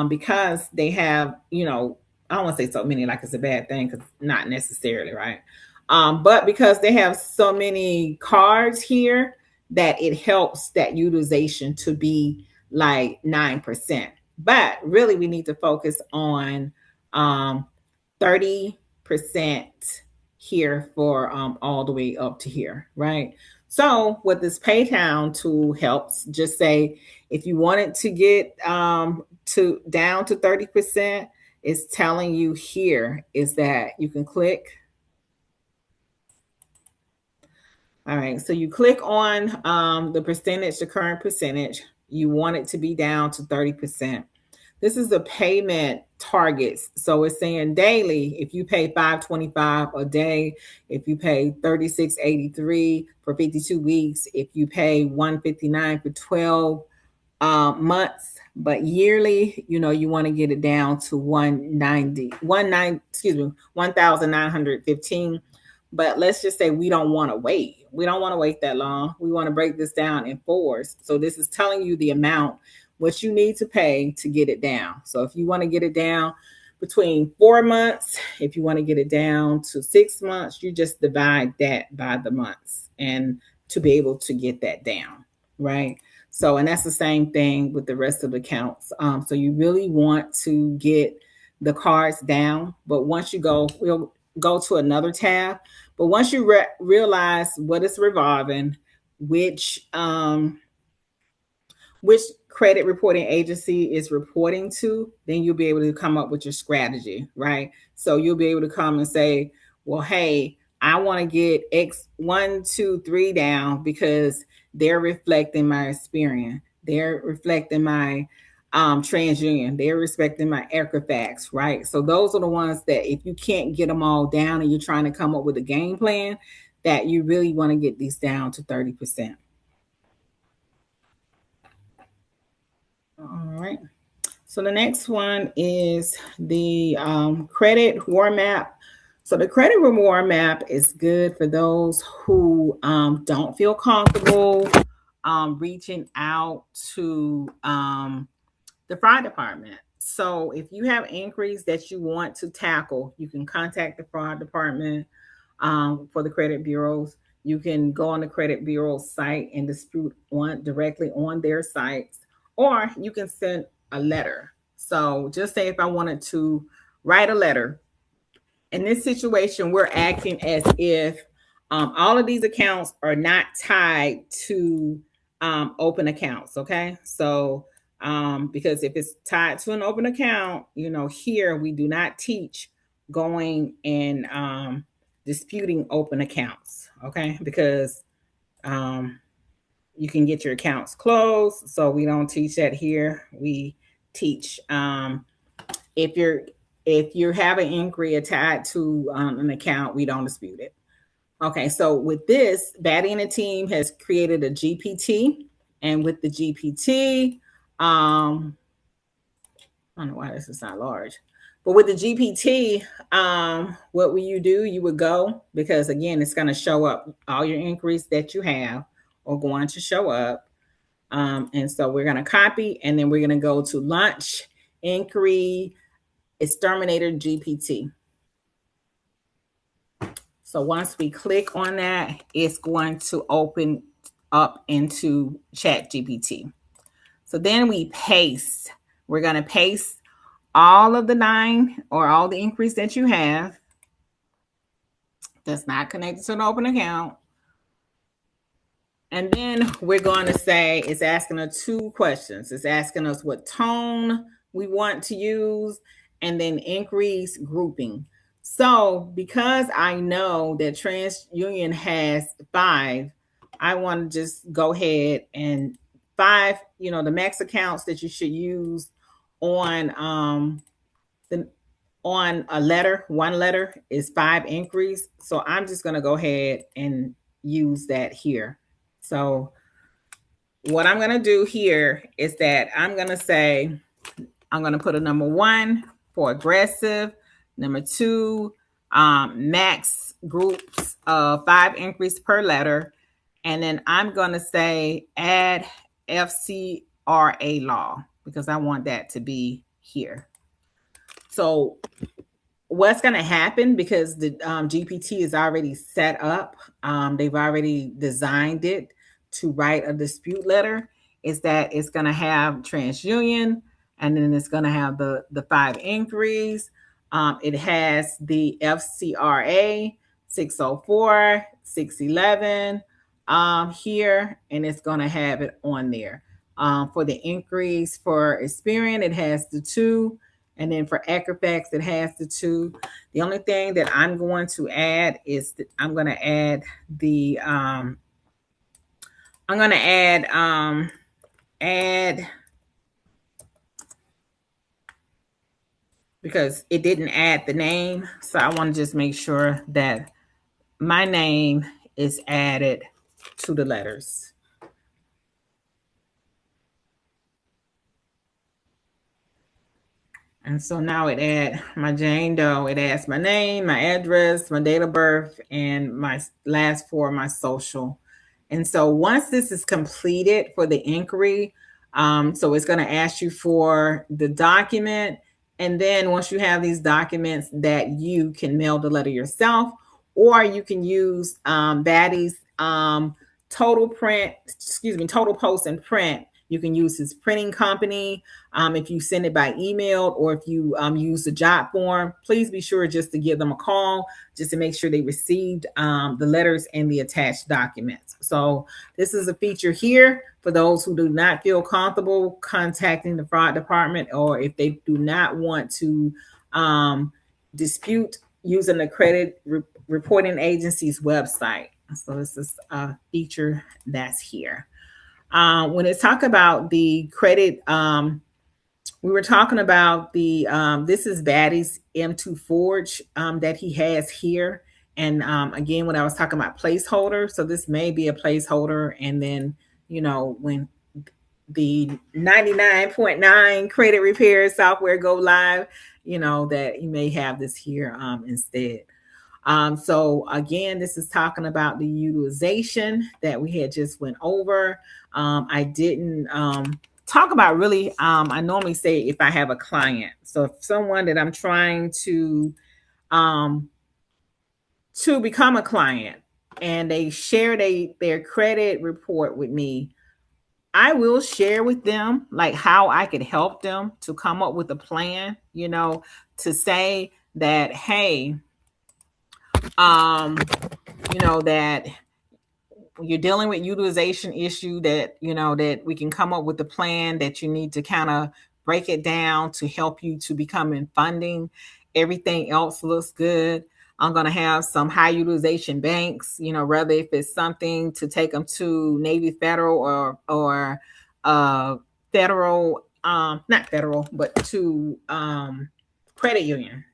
because they have, I don't want to say so many like it's a bad thing, because not necessarily, right? But because they have so many cards here, that it helps that utilization to be like 9%. But really, we need to focus on 30% here for all the way up to here, right? So with this pay down tool helps. Just say if you wanted to get to down to 30%, it's telling you here is that you can click. All right, so you click on the percentage, the current percentage. You want it to be down to 30%. This is the payment targets. So it's saying daily, if you pay $525 a day, if you pay $36.83 for 52 weeks, if you pay $159 for 12 months, but yearly, you want to get it down to 1,915. But let's just say we don't want to wait. We don't want to wait that long. We want to break this down in 4s. So this is telling you the amount what you need to pay to get it down. So if you want to get it down between 4 months, if you want to get it down to 6 months, you just divide that by the months and to be able to get that down, right? So, and that's the same thing with the rest of the accounts. So you really want to get the cards down, but once you go, we'll go to another tab. But once you realize what is revolving, which credit reporting agency is reporting to, then you'll be able to come up with your strategy, right? So you'll be able to come and say, well, hey, I want to get X 1, 2, 3 down because they're reflecting my experience. They're reflecting my TransUnion. They're respecting my Equifax, right? So those are the ones that if you can't get them all down and you're trying to come up with a game plan, that you really want to get these down to 30%. All right. So the next one is the credit reward map. So the credit reward map is good for those who don't feel comfortable reaching out to the fraud department. So if you have inquiries that you want to tackle, you can contact the fraud department for the credit bureaus. You can go on the credit bureau site and dispute directly on their sites, or you can send a letter. So just say if I wanted to write a letter, in this situation, we're acting as if all of these accounts are not tied to open accounts. Okay. So because if it's tied to an open account, here we do not teach going and disputing open accounts. Okay. Because you can get your accounts closed. So we don't teach that here. We teach if you have an inquiry tied to an account, we don't dispute it. Okay, so with this, Batty and the team has created a GPT, and with the GPT, I don't know why this is not large, but with the GPT, what will you do? You would go, because again, it's going to show up all your inquiries that you have are going to show up. And so we're going to copy, and then we're going to go to launch inquiry exterminator GPT. So once we click on that, it's going to open up into ChatGPT. So then we paste. We're going to paste all of the 9 or all the inquiries that you have that's not connected to an open account. And then we're going to say, it's asking us 2 questions. It's asking us what tone we want to use, and then inquiries grouping. So because I know that TransUnion has 5, I want to just go ahead and 5, the max accounts that you should use on on a letter, one letter is 5 inquiries. So I'm just going to go ahead and use that here. So what I'm going to do here is that I'm going to say, I'm going to put a number 1 for aggressive, number 2, max groups of 5 inquiries per letter. And then I'm going to say add FCRA law, because I want that to be here. So what's going to happen, because the GPT is already set up, they've already designed it to write a dispute letter, is that it's going to have TransUnion, and then it's going to have the 5 inquiries. It has the FCRA 604, 611 here, and it's going to have it on there. For the inquiries for Experian, it has the 2. And then for Equifax, it has the 2. The only thing that I'm going to add is that I'm going to add the add, because it didn't add the name. So I want to just make sure that my name is added to the letters. And so now it adds my Jane Doe. It adds my name, my address, my date of birth, and my last 4 of my social. And so once this is completed for the inquiry, so it's going to ask you for the document. And then once you have these documents, that you can mail the letter yourself, or you can use Batty's total post and print. You can use his printing company. If you send it by email, or if you use the job form, please be sure just to give them a call, just to make sure they received the letters and the attached documents. So this is a feature here for those who do not feel comfortable contacting the fraud department, or if they do not want to dispute using the credit reporting agency's website. So this is a feature that's here. When it's talk about the credit we were talking about the this is Batty's M2 Forge that he has here. And again, when I was talking about placeholder, so this may be a placeholder. And then, when the 99.9 credit repair software go live, that you may have this here instead. So again, this is talking about the utilization that we had just went over. I didn't talk about really, I normally say if I have a client. So if someone that I'm trying to become a client and they share their credit report with me, I will share with them like how I could help them to come up with a plan, to say that, hey, that you're dealing with utilization issue, that that we can come up with a plan, that you need to kind of break it down to help you to become in funding. Everything else looks good. I'm going to have some high utilization banks, whether if it's something to take them to Navy Federal or federal, not federal, but to credit union.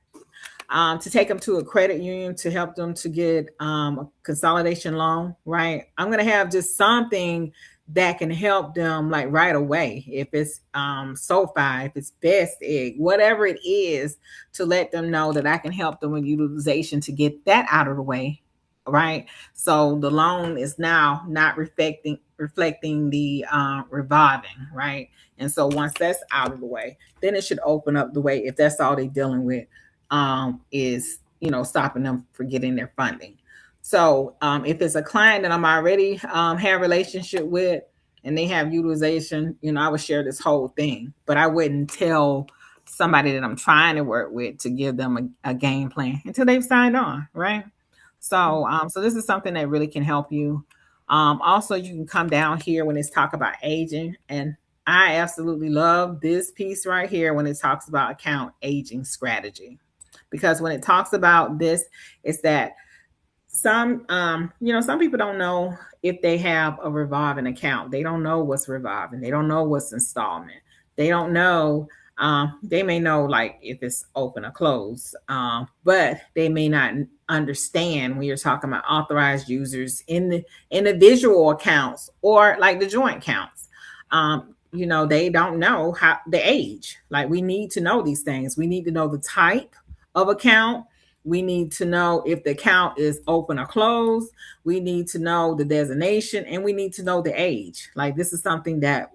To take them to a credit union to help them to get a consolidation loan, right? I'm going to have just something that can help them like right away. If it's SoFi, if it's Best Egg, whatever it is, to let them know that I can help them with utilization to get that out of the way, right? So the loan is now not reflecting the revolving, right? And so once that's out of the way, then it should open up the way if that's all they're dealing with. Is stopping them from getting their funding. So if it's a client that I'm already have a relationship with and they have utilization, I would share this whole thing, but I wouldn't tell somebody that I'm trying to work with to give them a game plan until they've signed on, right? So so this is something that really can help you. Also, you can come down here when it's talk about aging, and I absolutely love this piece right here when it talks about account aging strategy. Because when it talks about this, it's that some people don't know if they have a revolving account. They don't know what's revolving. They don't know what's installment. They don't know. They may know like if it's open or closed, but they may not understand when you're talking about authorized users in the individual accounts or like the joint accounts. They don't know how the age. Like we need to know these things. We need to know the type of account. We need to know if the account is open or closed. We need to know the designation, and we need to know the age. Like this is something that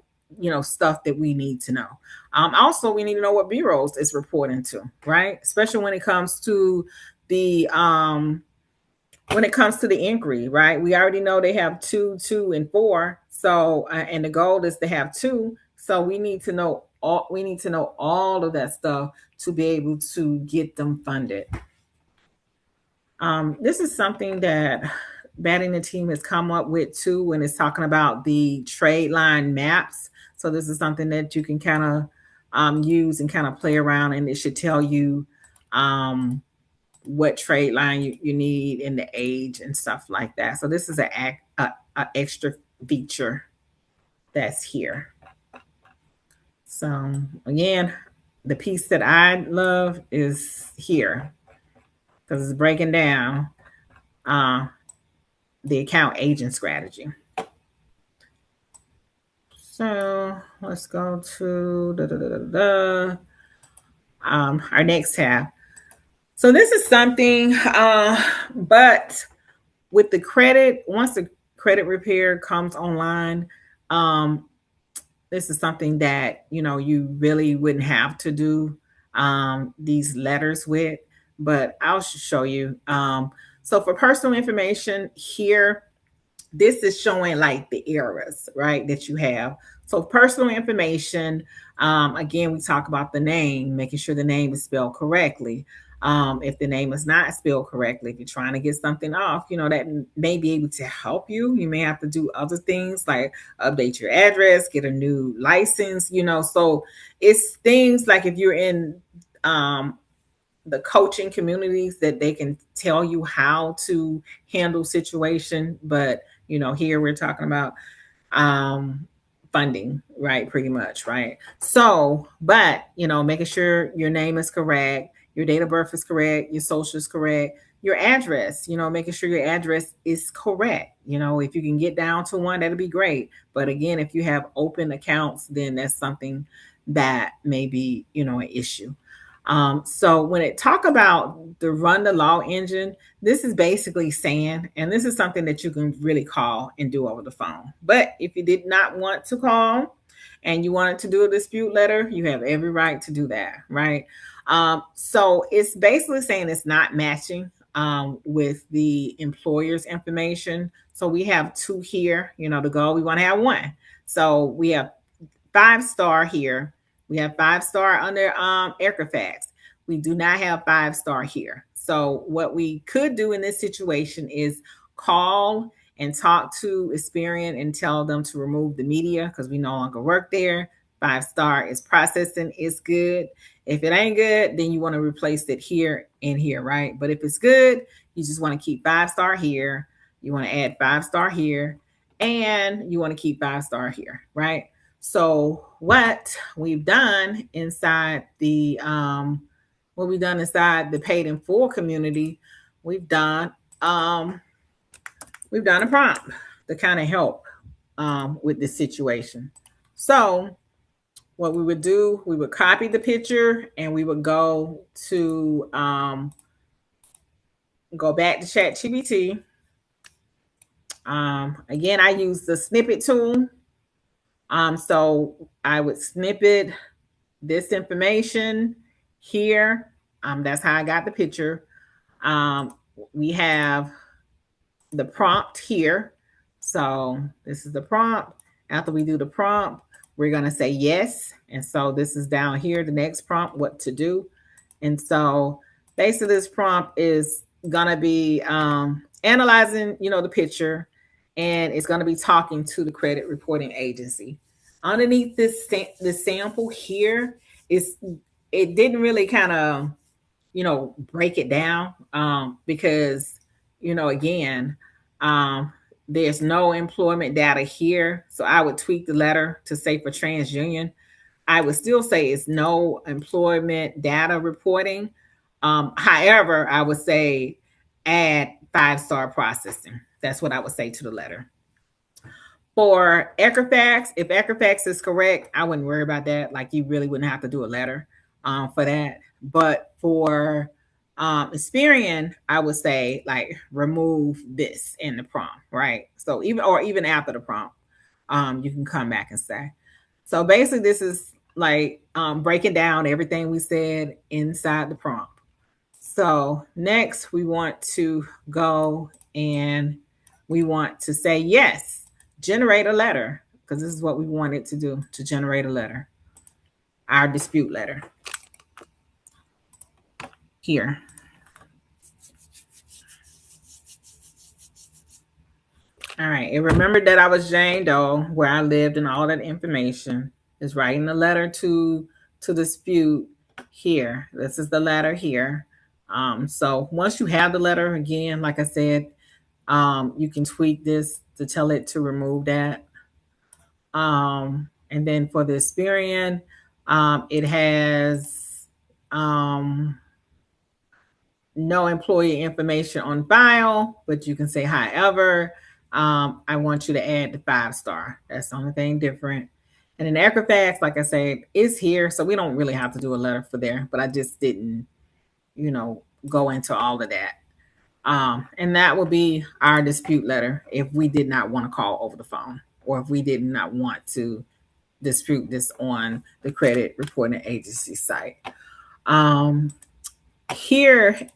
stuff that we need to know. Also, we need to know what bureaus it's reporting to, right? Especially when it comes to the inquiry, right? We already know they have 2, 2, and 4. So and the goal is to have 2. So we need to know all of that stuff to be able to get them funded. This is something that Batty and the team has come up with too when it's talking about the trade line maps. So this is something that you can kind of use and kind of play around, and it should tell you what trade line you need and the age and stuff like that. So this is an extra feature that's here. So again, the piece that I love is here because it's breaking down the account agent strategy. So let's go to our next tab. So this is something, but with the credit, once the credit repair comes online, this is something that you really wouldn't have to do these letters with, but I'll show you. So for personal information here, this is showing like the errors, right, that you have. So personal information, again, we talk about the name, making sure the name is spelled correctly. If the name is not spelled correctly, if you're trying to get something off, that may be able to help you. You may have to do other things like update your address, get a new license, so it's things like if you're in the coaching communities that they can tell you how to handle situation. But, here we're talking about funding, right? Pretty much, right? So, but, making sure your name is correct, your date of birth is correct, your social is correct, your address, making sure your address is correct. If you can get down to one, that'd be great. But again, if you have open accounts, then that's something that may be, an issue. So when it talk about the Run the Law engine, this is basically saying, and this is something that you can really call and do over the phone. But if you did not want to call and you wanted to do a dispute letter, you have every right to do that, right? So it's basically saying it's not matching with the employer's information. So we have 2 here, the goal, we want to have 1. So we have 5-star here. We have 5-star under Equifax. We do not have 5-star here. So what we could do in this situation is call and talk to Experian and tell them to remove the media because we no longer work there. 5-star is processing, it's good. If it ain't good, then you want to replace it here and here, right? But if it's good, you just want to keep 5-star here. You want to add 5-star here, and you want to keep 5-star here, right? So what we've done inside the paid in full community, we've done a prompt to kind of help with this situation. So what we would do, we would copy the picture and we would go to go back to ChatGPT. Again, I use the snippet tool. So I would snippet this information here. That's how I got the picture. We have the prompt here. So this is the prompt. After we do the prompt, we're going to say yes. And so this is down here, the next prompt, what to do. And so basically this prompt is going to be analyzing, the picture, and it's going to be talking to the credit reporting agency. Underneath this sample here, it didn't really kind of, break it down because, again, there's no employment data here. So I would tweak the letter to say for TransUnion, I would still say it's no employment data reporting. However, I would say add 5-star processing. That's what I would say to the letter. For Equifax, if Equifax is correct, I wouldn't worry about that. Like you really wouldn't have to do a letter for that. But for Experian, I would say like remove this in the prompt, right? So even after the prompt, you can come back and say. So basically, this is like breaking down everything we said inside the prompt. So next, we want to go and we want to say yes. Generate a letter, because this is what we wanted to do, to generate a letter, our dispute letter here. All right, and remember that I was Jane Doe, where I lived, and all that information is writing the letter to dispute here. This is the letter here. So once you have the letter, again, like I said, you can tweak this to tell it to remove that. And then for the Experian, it has no employee information on file, but you can say, however, I want you to add the 5-star. That's the only thing different. And in Equifax, like I said, is here. So we don't really have to do a letter for there, but I just didn't, go into all of that. And that will be our dispute letter if we did not want to call over the phone, or if we did not want to dispute this on the credit reporting agency site. Here,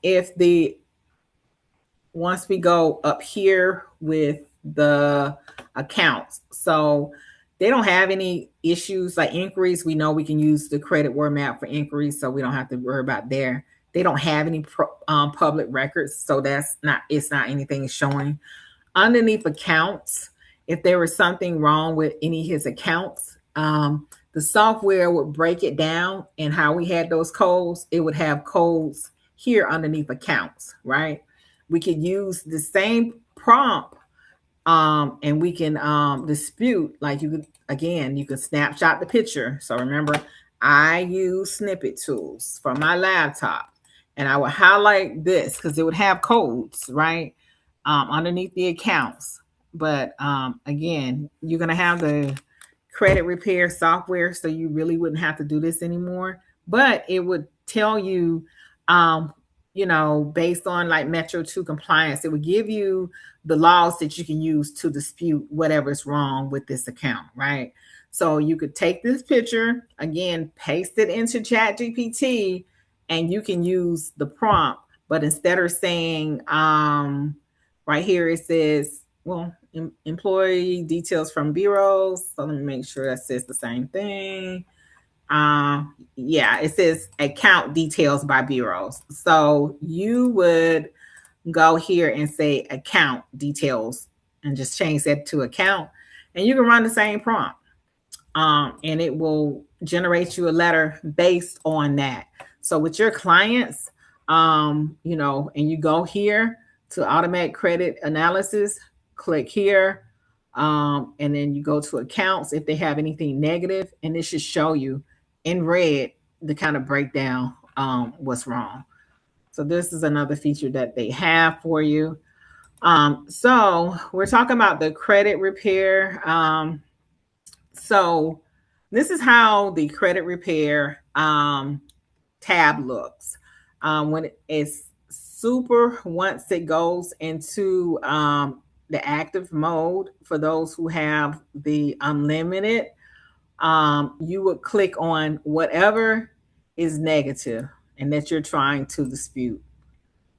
once we go up here with the accounts, so they don't have any issues like inquiries. We know we can use the credit word map for inquiries, so we don't have to worry about there. They don't have any public records, so it's not anything showing. Underneath accounts, if there was something wrong with any of his accounts, the software would break it down, and how we had those codes, it would have codes here underneath accounts, right? We could use the same prompt And we can dispute, like you could snapshot the picture. So remember, I use snippet tools for my laptop, and I would highlight this because it would have codes, right? Underneath the accounts. But again, you're going to have the credit repair software, so you really wouldn't have to do this anymore. But it would tell you, based on like Metro 2 compliance, it would give you the laws that you can use to dispute whatever's wrong with this account, right? So you could take this picture, again, paste it into ChatGPT, and you can use the prompt. But instead of saying, right here, it says, well, employee details from bureaus. So let me make sure that says the same thing. Yeah, it says account details by bureaus. So you would go here and say account details and just change that to account. And you can run the same prompt. And it will generate you a letter based on that. So with your clients, and you go here to automatic credit analysis, click here, and then you go to accounts if they have anything negative, and it should show you in red the kind of breakdown what's wrong. So this is another feature that they have for you. So we're talking about the credit repair. So this is how the credit repair tab looks. When it's super, once it goes into the active mode, for those who have the unlimited, you would click on whatever is negative and that you're trying to dispute.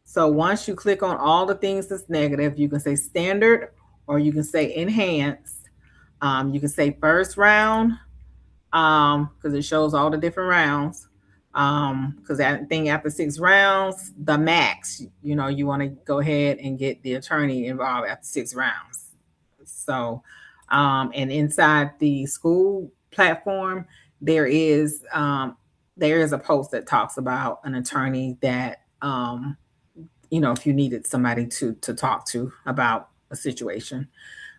So once you click on all the things that's negative, you can say standard or you can say enhanced. You can say first round because it shows all the different rounds. Because that thing after 6 rounds, the max, you want to go ahead and get the attorney involved after 6 rounds. So, and inside the school platform, there is a post that talks about an attorney that, if you needed somebody to talk to about a situation.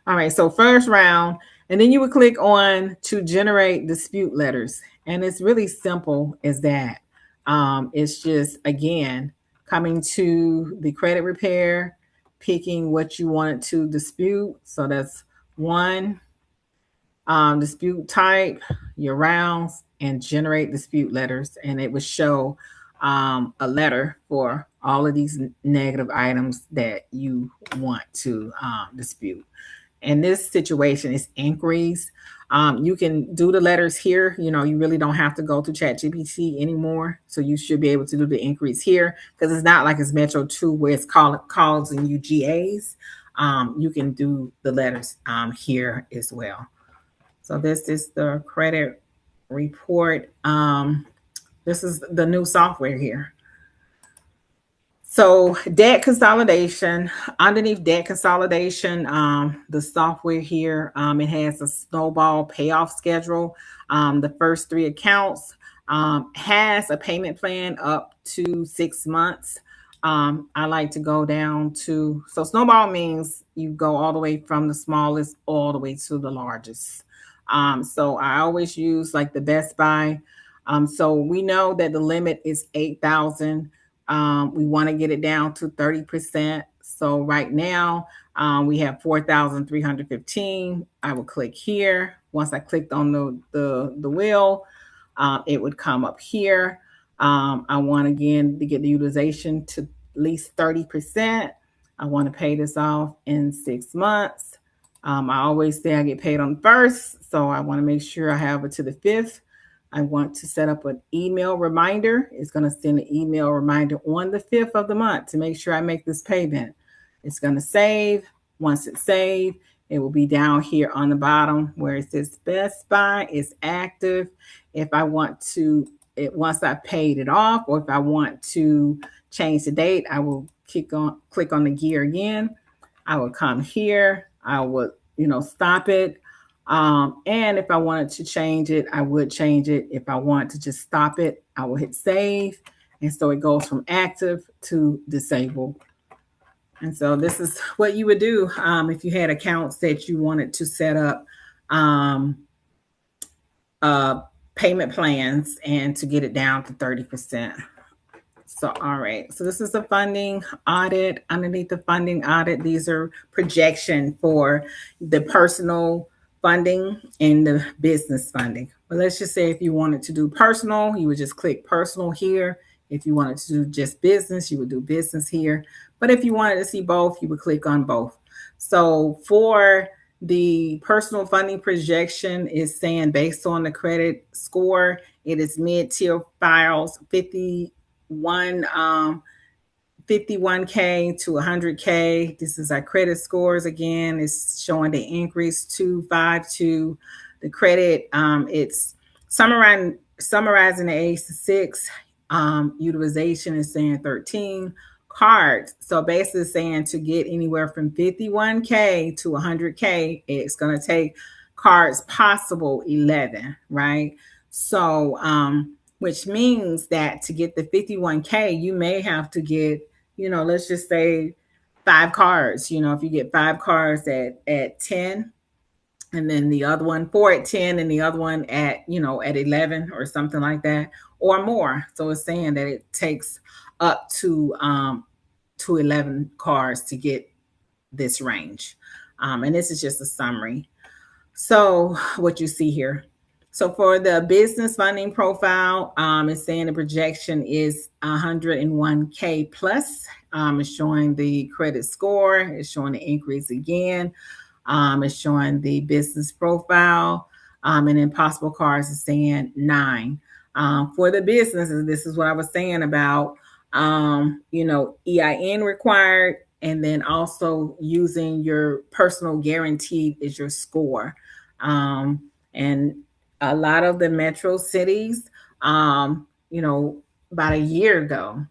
All right, so first round, and then you would click on to generate dispute letters. And it's really simple as that. It's just, again, coming to the credit repair, picking what you want to dispute. So that's one, dispute type, your rounds, and generate dispute letters. And it would show a letter for all of these negative items that you want to dispute. In this situation, it's inquiries. You can do the letters here. You really don't have to go to ChatGPT anymore. So you should be able to do the inquiries here because it's not like it's Metro 2 where it's causing you GAs. You can do the letters here as well. So this is the credit report. This is the new software here. So debt consolidation, underneath debt consolidation, the software here, it has a snowball payoff schedule. The first 3 accounts has a payment plan up to 6 months. I like to go down to, so snowball means you go all the way from the smallest all the way to the largest. So I always use like the Best Buy. So we know that the limit is 8,000. We want to get it down to 30%. So right now we have 4,315. I will click here. Once I clicked on the wheel, it would come up here. I want again to get the utilization to at least 30%. I want to pay this off in 6 months. I always say I get paid on the 1st, so I want to make sure I have it to the 5th. I want to set up an email reminder. It's going to send an email reminder on the 5th of the month to make sure I make this payment. It's going to save. Once it's saved, it will be down here on the bottom where it says Best Buy is active. If I want to, once I paid it off, or if I want to change the date, I will click on the gear again. I will come here. I would, stop it. And if I wanted to change it, I would change it. If I want to just stop it, I will hit save. And so it goes from active to disabled. And so this is what you would do if you had accounts that you wanted to set up payment plans and to get it down to 30%. So, all right. So this is the funding audit. Underneath the funding audit, these are projection for the personal funding and the business funding. But let's just say if you wanted to do personal, you would just click personal here. If you wanted to do just business, you would do business here. But if you wanted to see both, you would click on both. So for the personal funding projection is saying based on the credit score, it is mid-tier files 51K to 100K. This is our credit scores again. It's showing the increase 252. The credit, it's summarizing the A6. Utilization is saying 13. Cards. So basically saying to get anywhere from 51K to 100K, it's going to take cards possible 11, right? So, which means that to get the 51K, you may have to get, let's just say 5 cards. If you get 5 cards at 10, and then the other one 4 at 10, and the other one at 11 or something like that, or more. So it's saying that it takes up to 11 cards to get this range. And this is just a summary. So what you see here. So for the business funding profile, it's saying the projection is 101K plus. It's showing the credit score. It's showing the increase again. It's showing the business profile. And then possible cards is saying 9. For the businesses, this is what I was saying about, EIN required, and then also using your personal guarantee is your score. And a lot of the metro cities, about a year ago,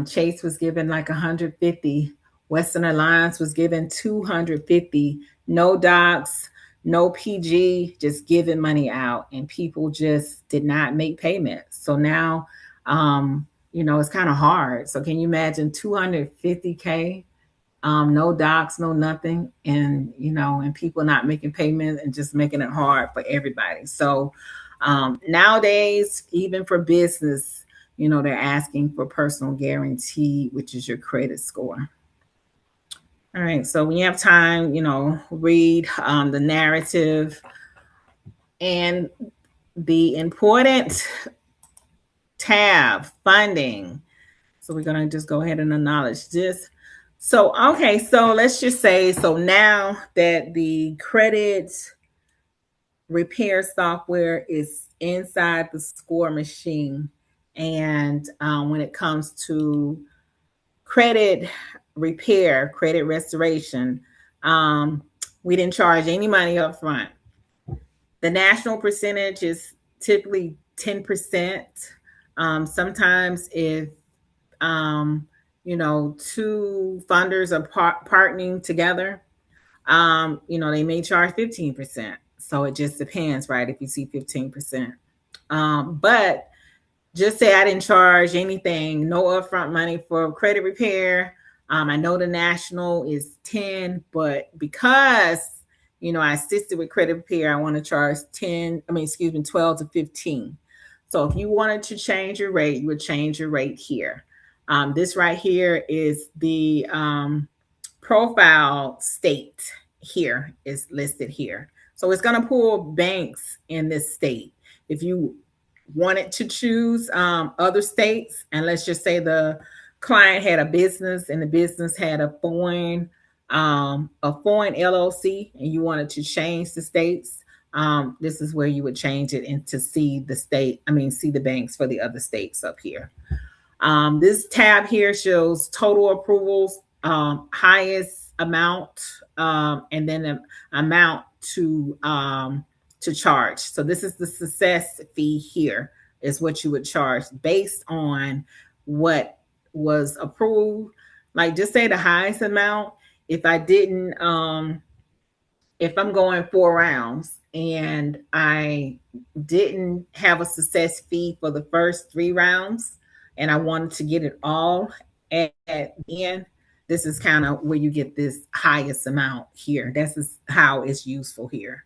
Chase was given like 150. Western Alliance was given 250. No docs, no PG, just giving money out, and people just did not make payments. So now, it's kind of hard. So can you imagine 250K? No docs, no nothing, and and people not making payments and just making it hard for everybody. So nowadays, even for business, they're asking for personal guarantee, which is your credit score. All right, so when you have time, read the narrative and the important tab, funding. So we're going to just go ahead and acknowledge this. So, okay, so let's just say, so now that the credit repair software is inside the score machine, and when it comes to credit repair, credit restoration, we didn't charge any money up front. The national percentage is typically 10%. Sometimes if two funders are partnering together, they may charge 15%. So it just depends, right? If you see 15%. But just say I didn't charge anything, no upfront money for credit repair. I know the national is 10, but because, I assisted with credit repair, I want to charge 12 to 15. So if you wanted to change your rate, you would change your rate here. This right here is the profile state here is listed here. So it's going to pull banks in this state. If you wanted to choose other states, and let's just say the client had a business and the business had a foreign LLC, and you wanted to change the states, this is where you would change it and to see the banks for the other states up here. This tab here shows total approvals, highest amount, and then the amount to charge. So this is the success fee here, is what you would charge based on what was approved. Like just say the highest amount, if I'm going 4 rounds and I didn't have a success fee for the first 3 rounds, and I wanted to get it all at the end, this is kind of where you get this highest amount here. This is how it's useful here.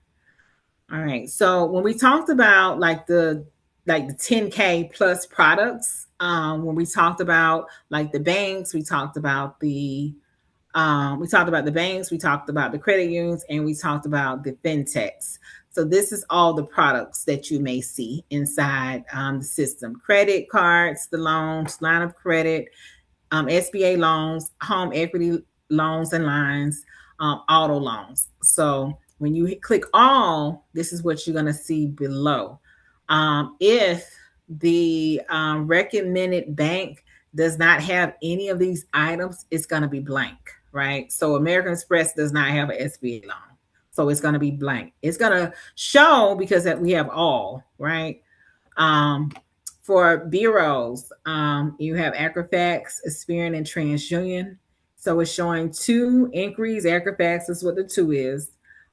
All right. So when we talked about like the 10K plus products, when we talked about like the banks, we talked about the banks, we talked about the credit unions, and we talked about the fintechs. So this is all the products that you may see inside the system: credit cards, the loans, line of credit, SBA loans, home equity loans and lines, auto loans. So when you click all, this is what you're going to see below. If the recommended bank does not have any of these items, it's going to be blank, right? So American Express does not have an SBA loan. So it's going to be blank. It's going to show because we have all, right? For bureaus, you have Equifax, Experian, and TransUnion. So it's showing 2 inquiries. Equifax is what the 2 is.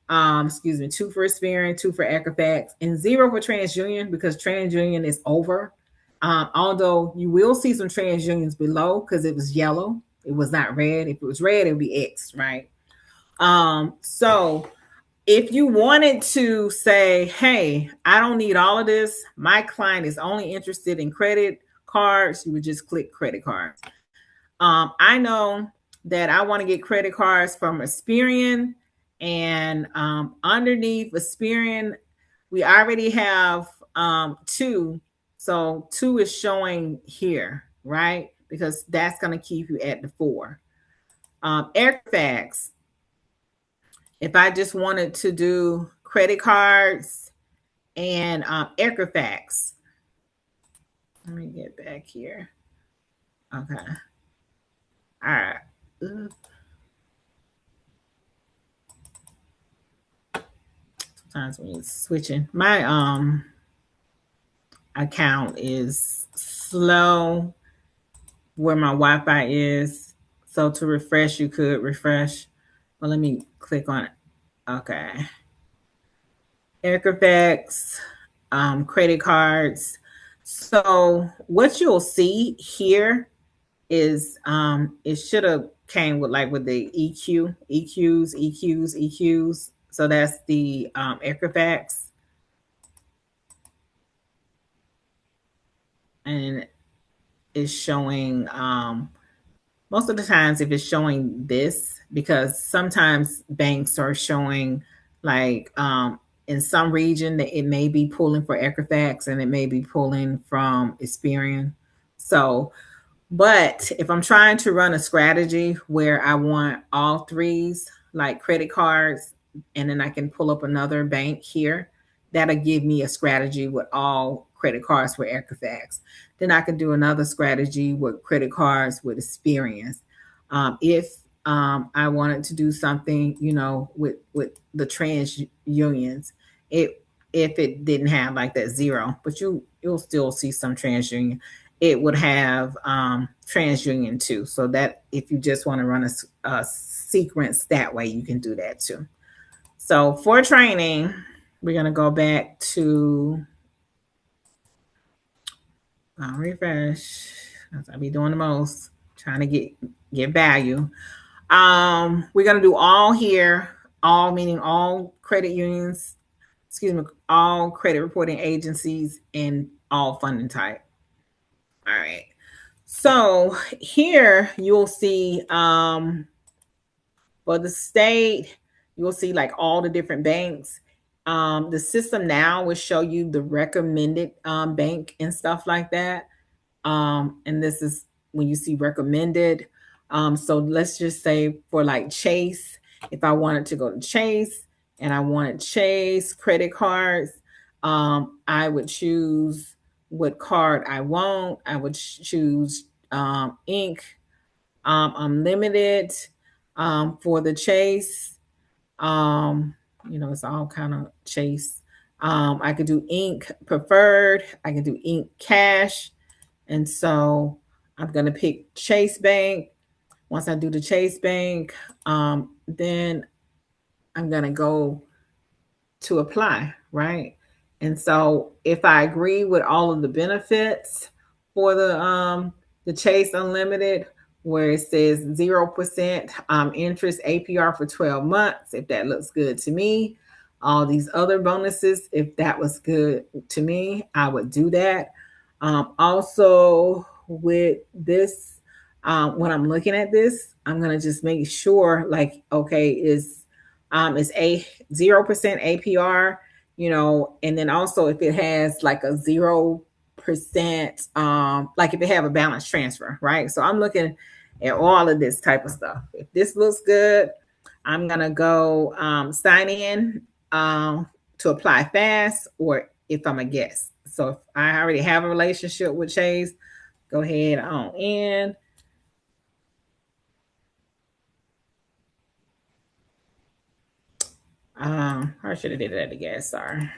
2 for Experian, 2 for Equifax, and 0 for TransUnion because TransUnion is over. Although you will see some TransUnions below because it was yellow. It was not red. If it was red, it would be X, right? So if you wanted to say, hey, I don't need all of this, my client is only interested in credit cards, you would just click credit cards. I know that I want to get credit cards from Experian, and underneath Experian, we already have 2. So 2 is showing here, right? Because that's going to keep you at the 4. Equifax, if I just wanted to do credit cards and Equifax, let me get back here. Okay. All right. Sometimes when you're switching, my account is slow where my Wi-Fi is. So to refresh, you could refresh. Well, let me click on it. Okay. Equifax, credit cards. So what you'll see here is it should have came with the EQs. So that's the Equifax. And it's showing most of the times if it's showing this, because sometimes banks are showing like in some region that it may be pulling for Equifax and it may be pulling from Experian. So, but if I'm trying to run a strategy where I want all 3s, like credit cards, and then I can pull up another bank here, that'll give me a strategy with all credit cards for Equifax. Then I could do another strategy with credit cards with Experian. If I wanted to do something, with the TransUnions, if it didn't have like that 0, but you'll still see some TransUnion. It would have TransUnion too. So that if you just want to run a sequence that way, you can do that too. So for training, we're going to go back to refresh. I'll be doing the most, trying to get value. We're going to do all here, all meaning all credit unions, all credit reporting agencies, and all funding type. All right. So here you'll see for the state, you'll see like all the different banks. The system now will show you the recommended bank and stuff like that. And this is when you see recommended. So let's just say for like Chase, if I wanted to go to Chase and I wanted Chase credit cards, I would choose what card I want. I would choose Inc. Unlimited for the Chase. It's all kind of Chase. I could do Inc. Preferred. I could do Inc. Cash. And so I'm going to pick Chase Bank. Once I do the Chase Bank, then I'm going to go to apply, right? And so if I agree with all of the benefits for the Chase Unlimited where it says 0% interest APR for 12 months, if that looks good to me. All these other bonuses, if that was good to me, I would do that. Also, with this, when I'm looking at this, I'm gonna just make sure, like, okay, is a 0% APR, and then also if it has like a 0%, like if they have a balance transfer, right? So I'm looking at all of this type of stuff. If this looks good, I'm gonna go sign in to apply fast, or if I'm a guest. So if I already have a relationship with Chase, go ahead on in. I should have did it at the guest. Sorry.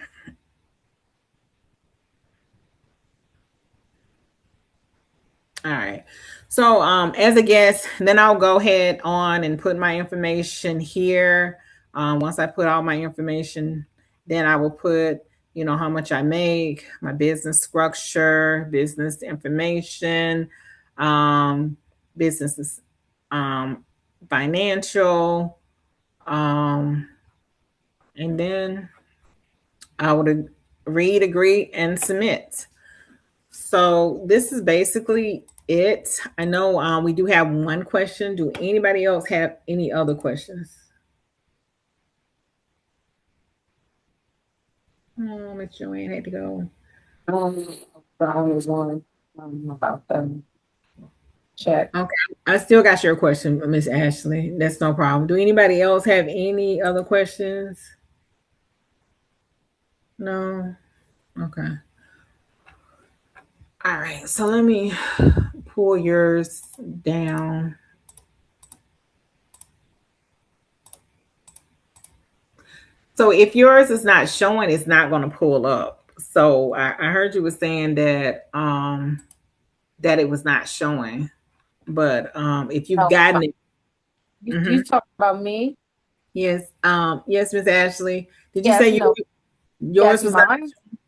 All right. So as a guest, then I'll go ahead on and put my information here. Once I put all my information, then I will put, how much I make, my business structure, business information, business financial, and then I would read, agree, and submit. So this is basically it. I know we do have one question. Do anybody else have any other questions? Oh, Miss Joanne had to go. The only one about the check. Okay, I still got your question, Miss Ashley. That's no problem. Do anybody else have any other questions? No? Okay. All right, so let me pull yours down. So if yours is not showing, it's not going to pull up. So I heard you were saying that that it was not showing, but if you've Oh, gotten it, you talk about me? yes, yes, Miss Ashley, did you Yes, say no. yours Yes, was not?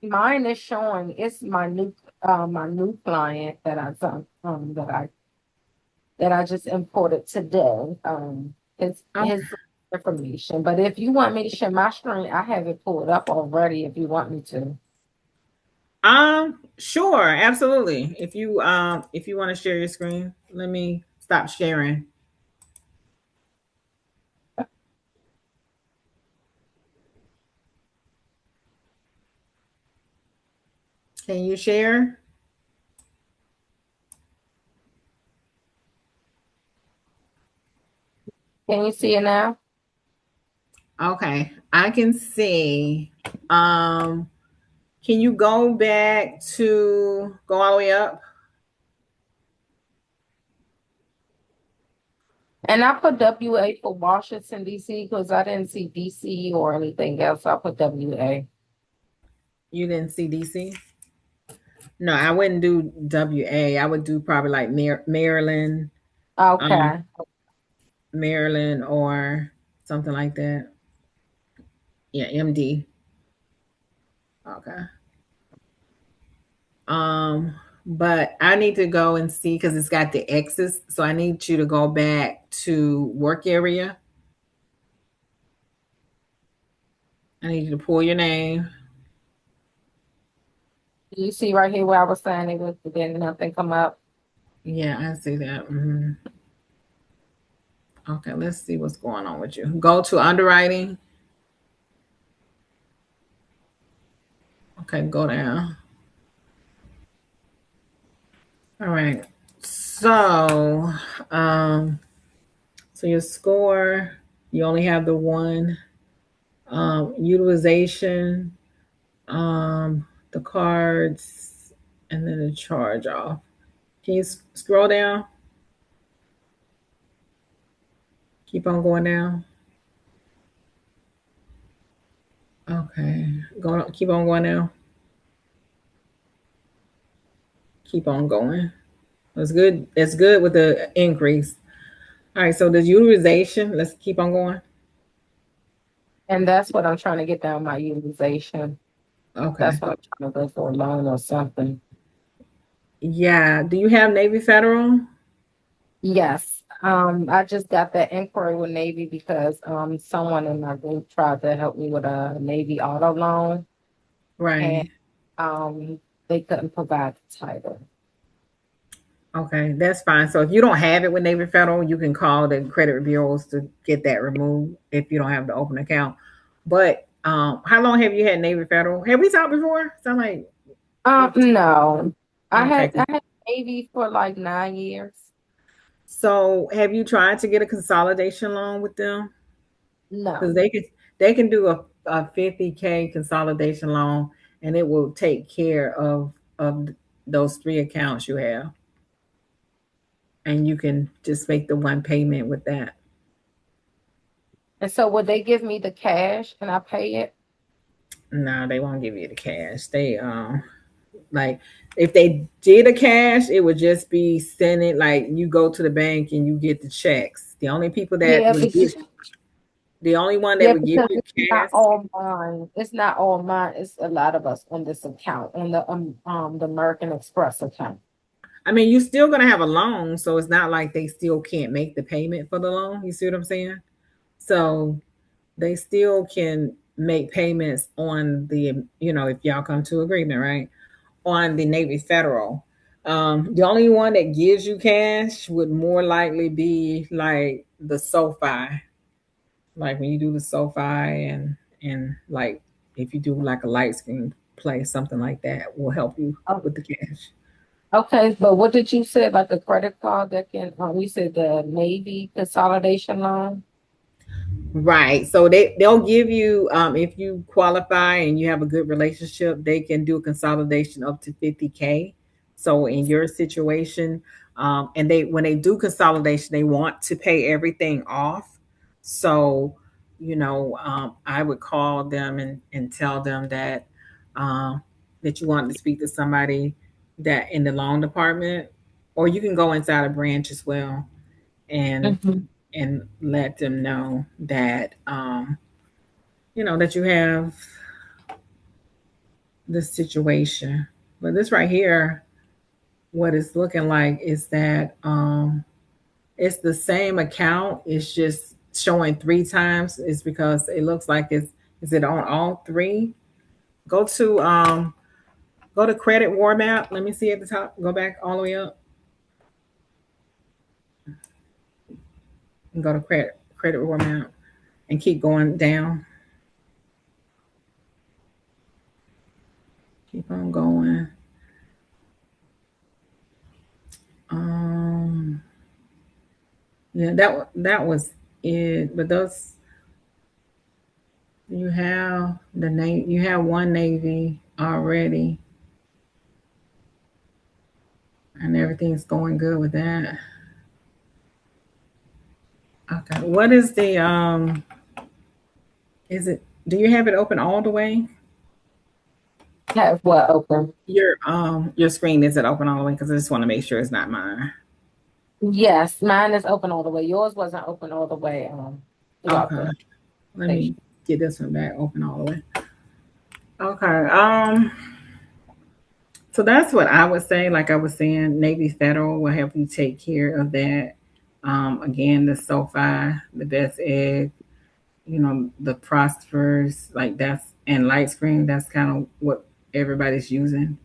mine is showing. It's my new client that I just imported today. It's Okay. his information. But if you want me to share my screen, I have it pulled up already if you want me to. Sure, absolutely. If you want to share your screen, let me stop sharing. Can you share? Can you see it now? Okay, I can see. Can you go back to go all the way up? And I put WA for Washington, D.C. because I didn't see D.C. or anything else. I put WA. You didn't see DC? No, I wouldn't do WA. I would do probably like Maryland, Okay. Maryland, or something like that. Yeah, MD. Okay. But I need to go and see because it's got the X's. So I need you to go back to work area. I need you to pull your name. You see right here where I was saying it was, then nothing come up. Yeah, I see that. Okay, let's see what's going on with you. Go to underwriting. Okay, go down. All right. So, so your score, you only have the one. Utilization, the cards, and then the charge off. Can you scroll down? Keep on going down. Okay, keep on going down. Keep on going. That's good. That's good with the increase. All right, so the utilization, let's keep on going. And that's what I'm trying to get down my utilization. Okay. That's what I'm trying to go for a loan or something. Yeah. Do you have Navy Federal? Yes. I just got that inquiry with Navy because someone in my group tried to help me with a Navy auto loan and Right. they couldn't provide the title. Okay, that's fine. So if you don't have it with Navy Federal, you can call the credit bureaus to get that removed if you don't have the open account. But how long have you had Navy Federal? Have we talked before? Sound like No. okay. I had Navy for like 9 years. So have you tried to get a consolidation loan with them? Because No. they can do a 50K consolidation loan and it will take care of those three accounts you have. And you can just make the one payment with that. And so would they give me the cash and I pay it? No, they won't give you the cash. They like if they did a cash, it would just be sending like you go to the bank and you get the checks. The only people that Yeah, would give the only one that would give because you it's not cash. all mine. It's not all mine. It's a lot of us on this account, on the American Express account. I mean, you're still gonna have a loan, so it's not like they still can't make the payment for the loan. You see what I'm saying? So they still can make payments on the, if y'all come to agreement, right? On the Navy Federal. The only one that gives you cash would more likely be like the SoFi, like when you do the SoFi and like if you do like a light screen play, something like that will help you Oh, with the cash. okay, but what did you say about the credit card that can? You said the Navy consolidation loan. Right. So they'll give you if you qualify and you have a good relationship, they can do a consolidation up to 50K. So in your situation, and they when they do consolidation, they want to pay everything off. So, I would call them and tell them that you want to speak to somebody that in the loan department, or you can go inside a branch as well and Mhm. and let them know that that you have this situation. But this right here, what it's looking like is that it's the same account. It's just showing three times. It's because it looks like it's is it on all three? Go to credit war map. Let me see at the top. Go back all the way up and go to credit war map and keep going down. Keep on going. Um, yeah, that was it. But those you have the navy. You have one navy already, and everything's going good with that. Okay, what is the Is it? Do you have it open all the way? Have what open? Your screen is it open all the way? Because I just want to make sure it's not mine. Yes, mine is open all the way. Yours wasn't open all the way. Throughout Okay, the let me station. get this one back open all the way. Okay. So that's what I would say. Like I was saying, Navy Federal will help you take care of that. Again, the SoFi, the Best Egg, the Prospers, like that's and Light Screen. That's kind of what everybody's using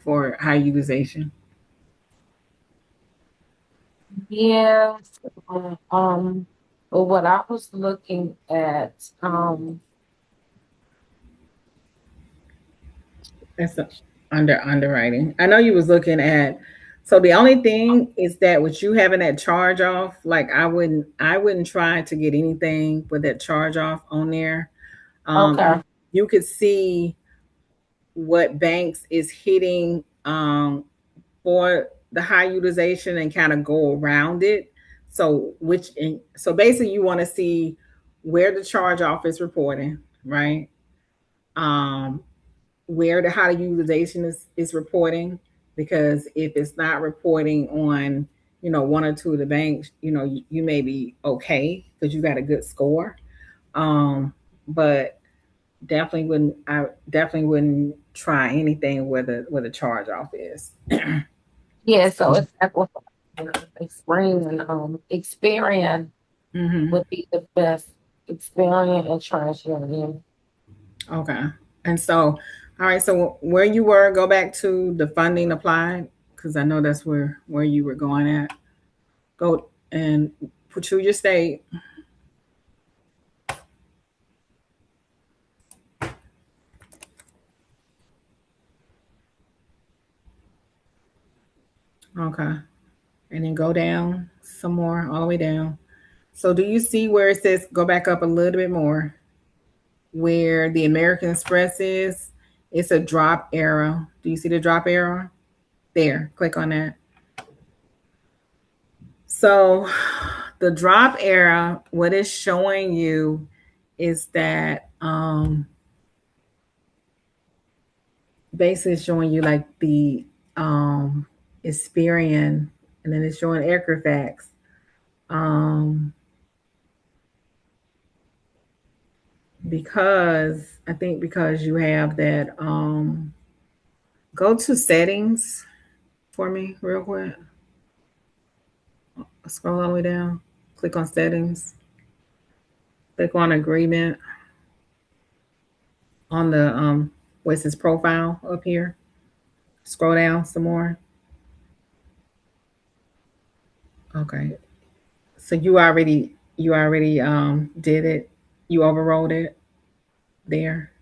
for high utilization. Yes. But what I was looking at, That's under underwriting. I know you was looking at. So the only thing is that with you having that charge off, like I wouldn't try to get anything with that charge off on there. Um, okay. you could see what banks is hitting for the high utilization and kind of go around it. So basically you want to see where the charge off is reporting, right? Um, where the high utilization is reporting, because if it's not reporting on one or two of the banks, you may be okay because you got a good score. But definitely wouldn't try anything where the charge off is. Yeah, so it's Experian Mm-hmm. would be the best. Experian and TransUnion. Okay. And so, all right. So where you were, go back to the funding applied, because I know that's where you were going at. Go and put your state. Okay. And then go down some more, all the way down. So do you see where it says go back up a little bit more? Where the American Express is, it's a drop arrow. Do you see the drop arrow? There, click on that. So the drop arrow, what it's showing you is that basically it's showing you like the Experian, and then it's showing Equifax. Because I think because you have that go to settings for me real quick. Scroll all the way down. Click on settings. Click on agreement on the what's his profile up here. Scroll down some more. Okay. So you already did it. You overrode it there.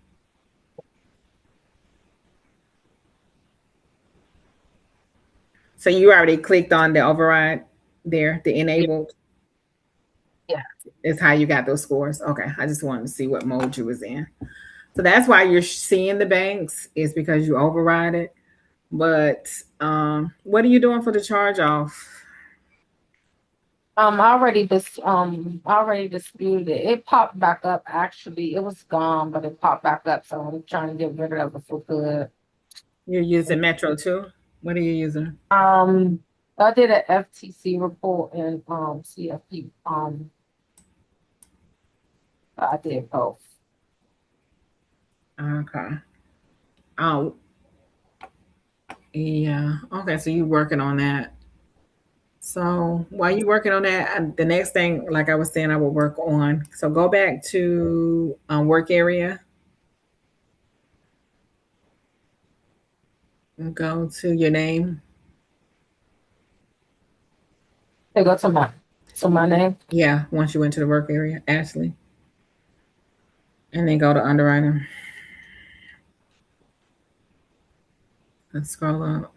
So you already clicked on the override there, the enabled. Yeah. Is how you got those scores. Okay. I just wanted to see what mode you was in. So that's why you're seeing the banks is because you override it. But what are you doing for the charge off? I already disputed it. It popped back up actually. It was gone, but it popped back up. So I'm trying to get rid of it for good. You're using Metro too? What are you using? I did an FTC report and CFP. I did both. Okay. Oh, yeah. Okay, so you're working on that. So while you're working on that, the next thing, like I was saying, I will work on. So go back to work area and go to your name. They go to my name. Yeah, once you went to the work area, Ashley. And then go to underwriter. Let's scroll up.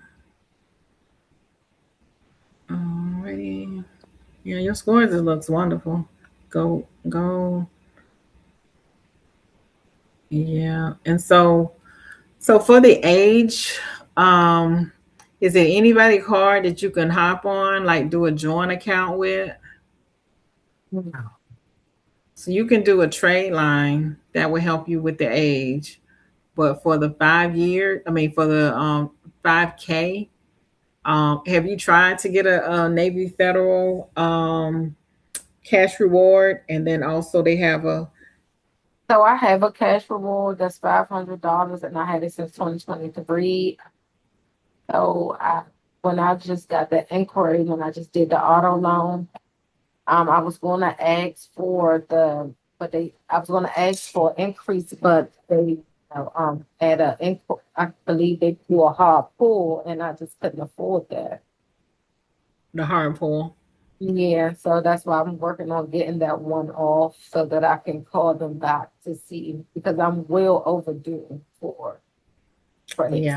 Alrighty. Yeah, your scores, it looks wonderful. Go. Yeah. And so for the age, um, is it anybody card that you can hop on, like do a joint account with? No. So you can do a trade line that will help you with the age. But for the 5 year, I mean for the 5K, have you tried to get a Navy Federal cash reward? And then also they have a So I have a cash reward that's $500, and I had it since 2023. So when I just got the inquiry, when I just did the auto loan, I was going to ask for I was going to ask for increase, but they, at I believe they do a hard pull, and I just couldn't afford that. the hard pull. Yeah, so that's why I'm working on getting that one off so that I can call them back to see because I'm well overdue for Yeah.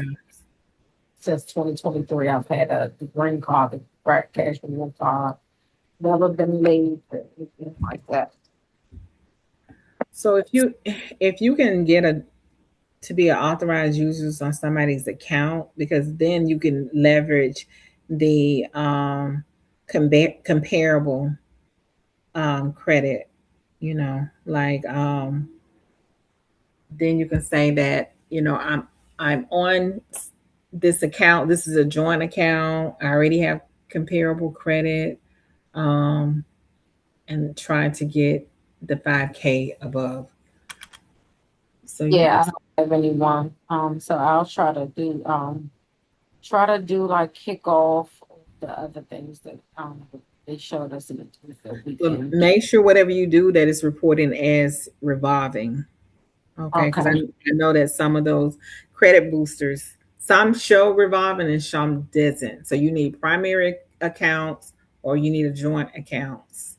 since 2023. I've had a green card, the cash reward card, never been late or anything like that. So if you can get a to be an authorized users on somebody's account, because then you can leverage the comparable credit, like then you can say that I'm on this account. This is a joint account. I already have comparable credit, um, and try to get the 5K above. So Yeah, yeah. I don't have anyone. So I'll try to do like kickoff the other things that they showed us in the that we Well, can. make sure whatever you do that is reporting as revolving. Okay, because I Okay. know that some of those credit boosters, some show revolving and some doesn't. So you need primary accounts or you need a joint accounts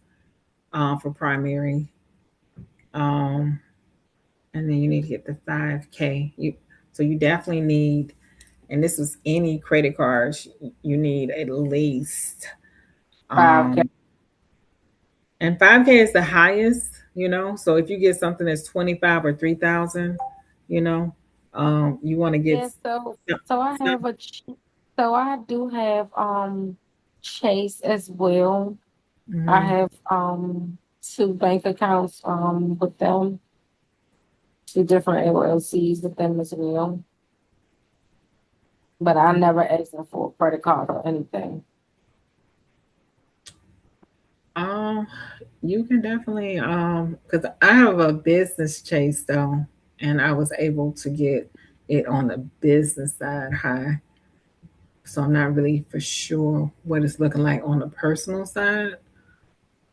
for primary. Um, and then you need to get the 5K. So you definitely need, and this was any credit cards, you need at least Okay. and 5K is the highest. So if you get something that's 25 or 3,000, you know, you want to get Yeah. So some, so I some, have so I do have Chase as well. I mhm. have two bank accounts with them, two different LLCs with them as well. But I never asked them for a credit card or anything. Um, you can definitely because I have a business Chase though, and I was able to get it on the business side high. So I'm not really for sure what it's looking like on the personal side.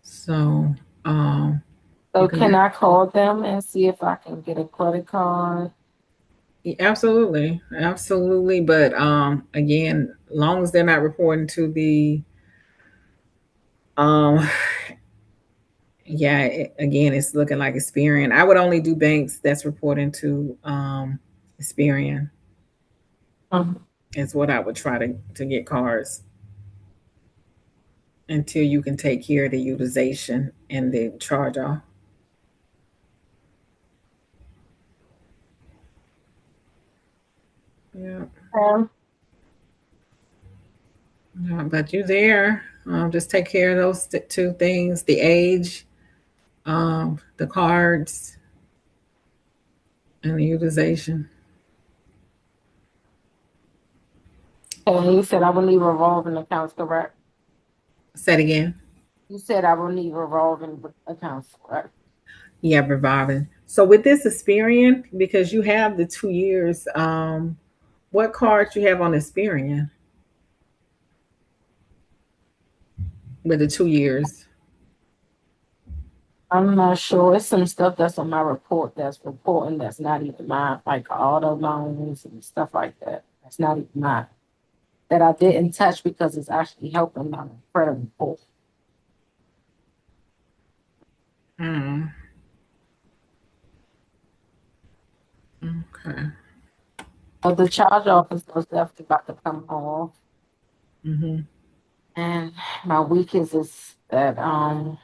So um you So can can I call them and see if I can get a credit card? absolutely, absolutely. But again, long as they're not reporting to the um yeah, again, it's looking like Experian. I would only do banks that's reporting to Experian Mhm. is what I would try to get cards until you can take care of the utilization and the charge off. Yeah. Um, Yeah, but you there. Just take care of those two things: the age, the cards, and the utilization. and you said I will need revolving accounts, correct? Say it again. You said I will need revolving accounts, correct? Yeah, revolving. So with this Experian, because you have the 2 years, what cards you have on Experian with the 2 years? I'm not sure. It's some stuff that's on my report that's reporting that's not even mine, like auto loans and stuff like that. That's not even mine. That I didn't touch because it's actually helping my credit report. Hmm. Okay. But the charge off is most definitely about to come off. Hmm. And my weakest is that the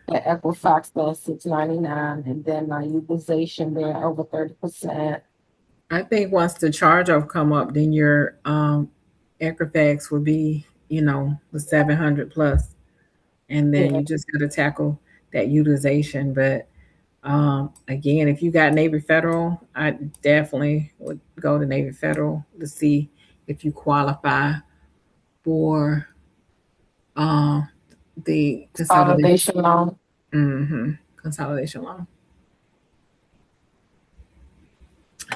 Equifax that's 6.99, and then my utilization being over 30%. I think once the charge off come up, then your Equifax will be, the 700 plus, and then Yeah, you just got to tackle that utilization. But again, if you got Navy Federal, I definitely would go to Navy Federal to see if you qualify for uh, the consolidation. consolidation loan. Consolidation loan.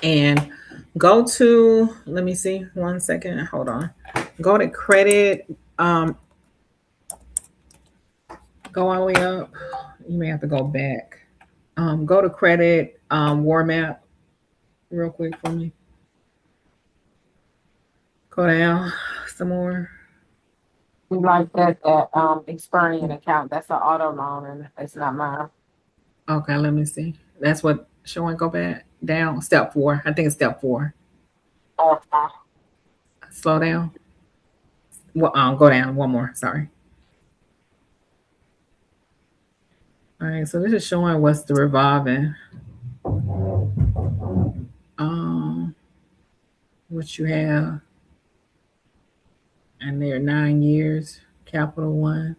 And go to, let me see, 1 second, hold on. Go to credit, go all the way up. You may have to go back. Go to credit, war map real quick for me. Go down some more. We like that Experian account. That's an auto loan and it's not mine. Okay, let me see. That's what showing. Go back down. Step 4. I think it's step 4. Okay. Slow down. Well, go down one more. Sorry. All right. So this is showing what's the revolving. Um, what you have, and they're 9 years. Capital One.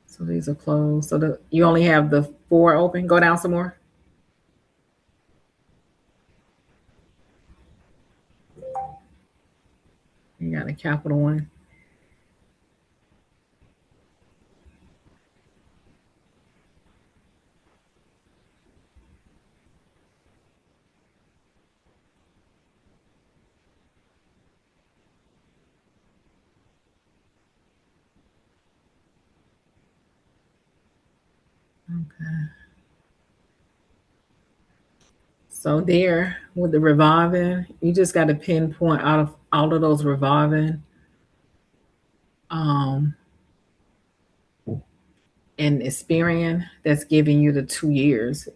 So these are closed. So you only have the 4 open. Go down some more. You got a Capital One. Okay. So there with the revolving, you just got to pinpoint out of all of those revolving um and Experian that's giving you the 2 years.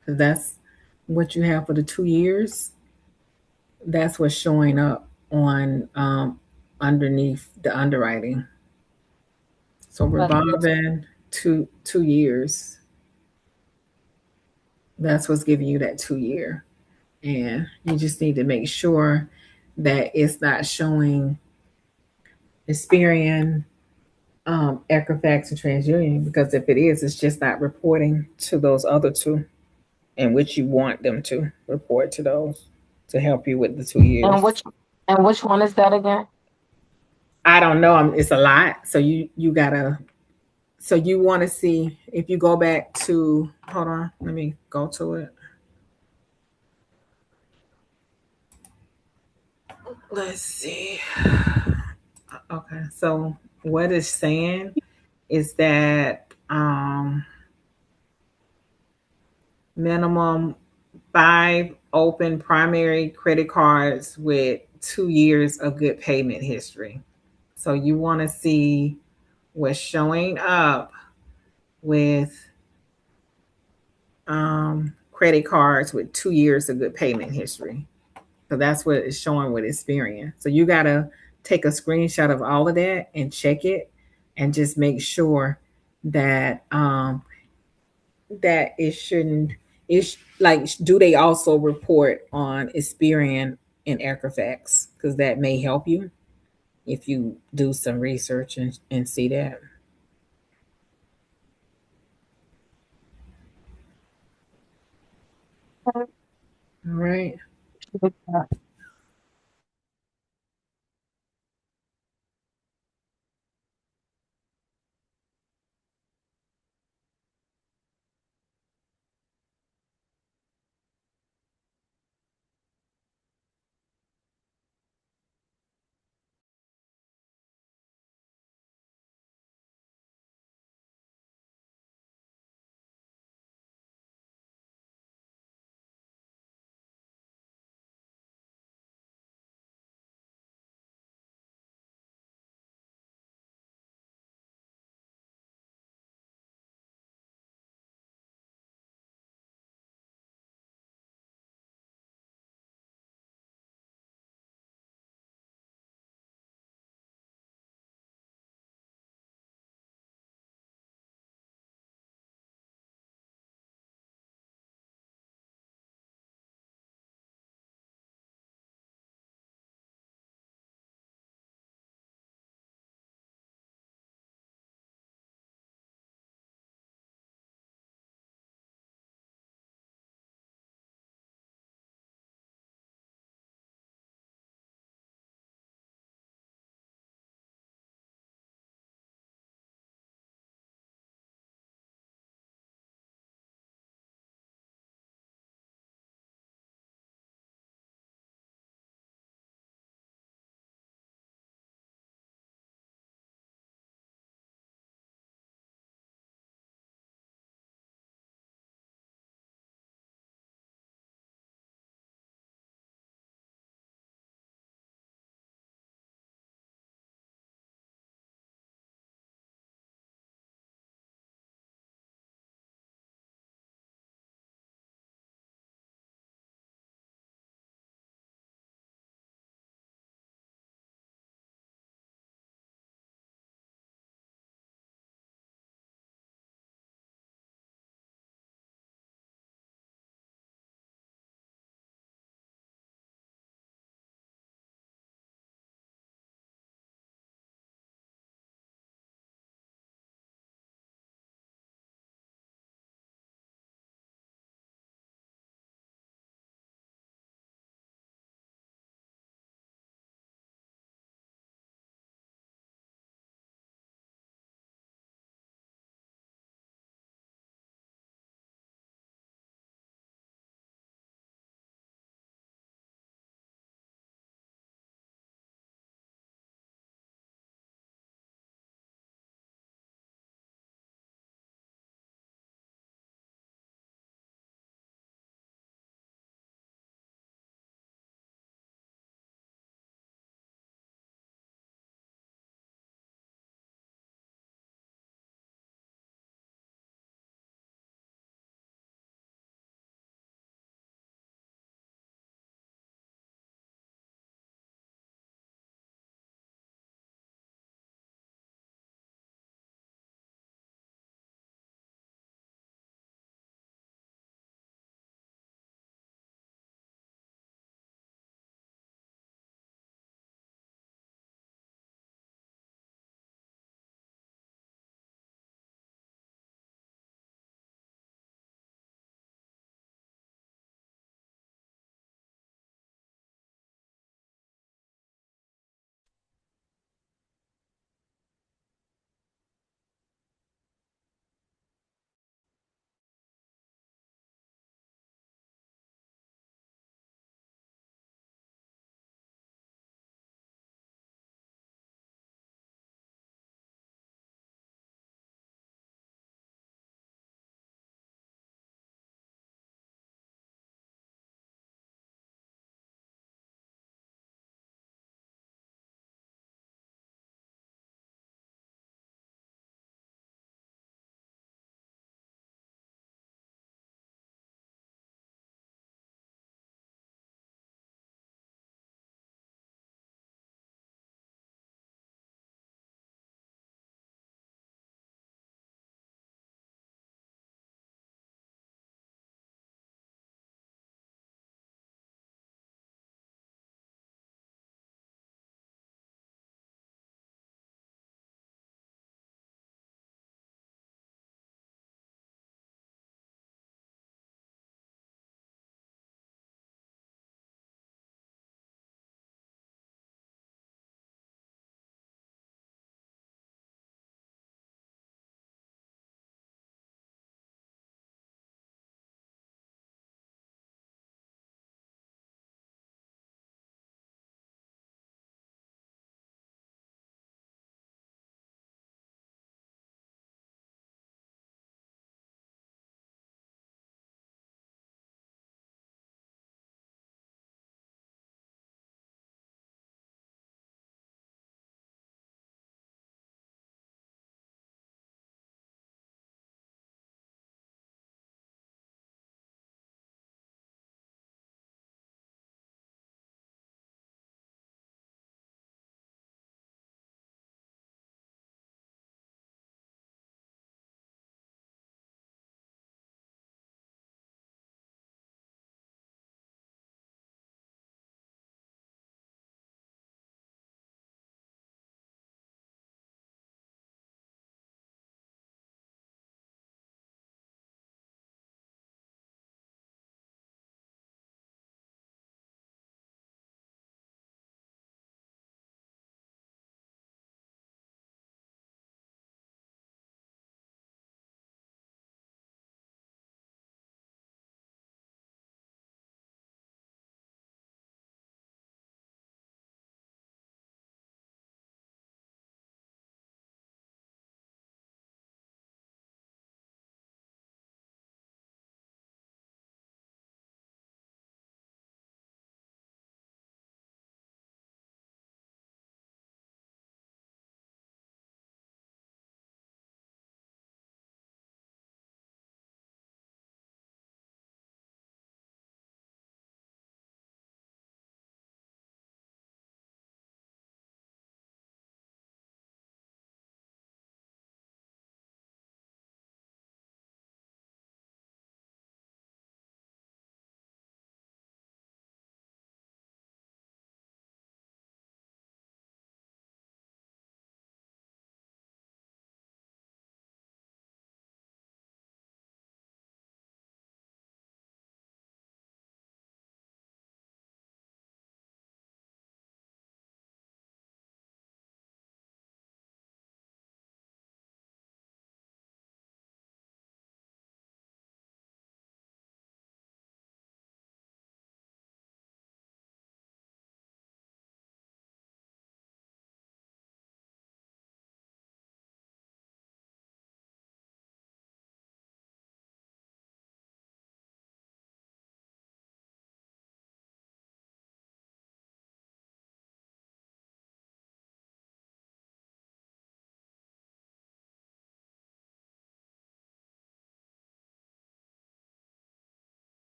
Because that's what you have for the 2 years. That's what's showing up on underneath the underwriting. So But revolving 2 years. That's what's giving you that 2 year. And you just need to make sure that it's not showing Experian, Equifax, and TransUnion, because if it is, it's just not reporting to those other two, in which you want them to report to those to help you with the 2 years. and which one is that again? I don't know. It's a lot, so you gotta. So you want to see if you go back to. Hold on, let me go to it. Let's see. Okay, so what it's saying is that minimum 5 open primary credit cards with 2 years of good payment history. So you want to see what's showing up with credit cards with 2 years of good payment history. So that's what it's showing with Experian. So you got to take a screenshot of all of that and check it and just make sure that that it shouldn't, it's like, do they also report on Experian and Equifax? Because that may help you if you do some research and see that. All right.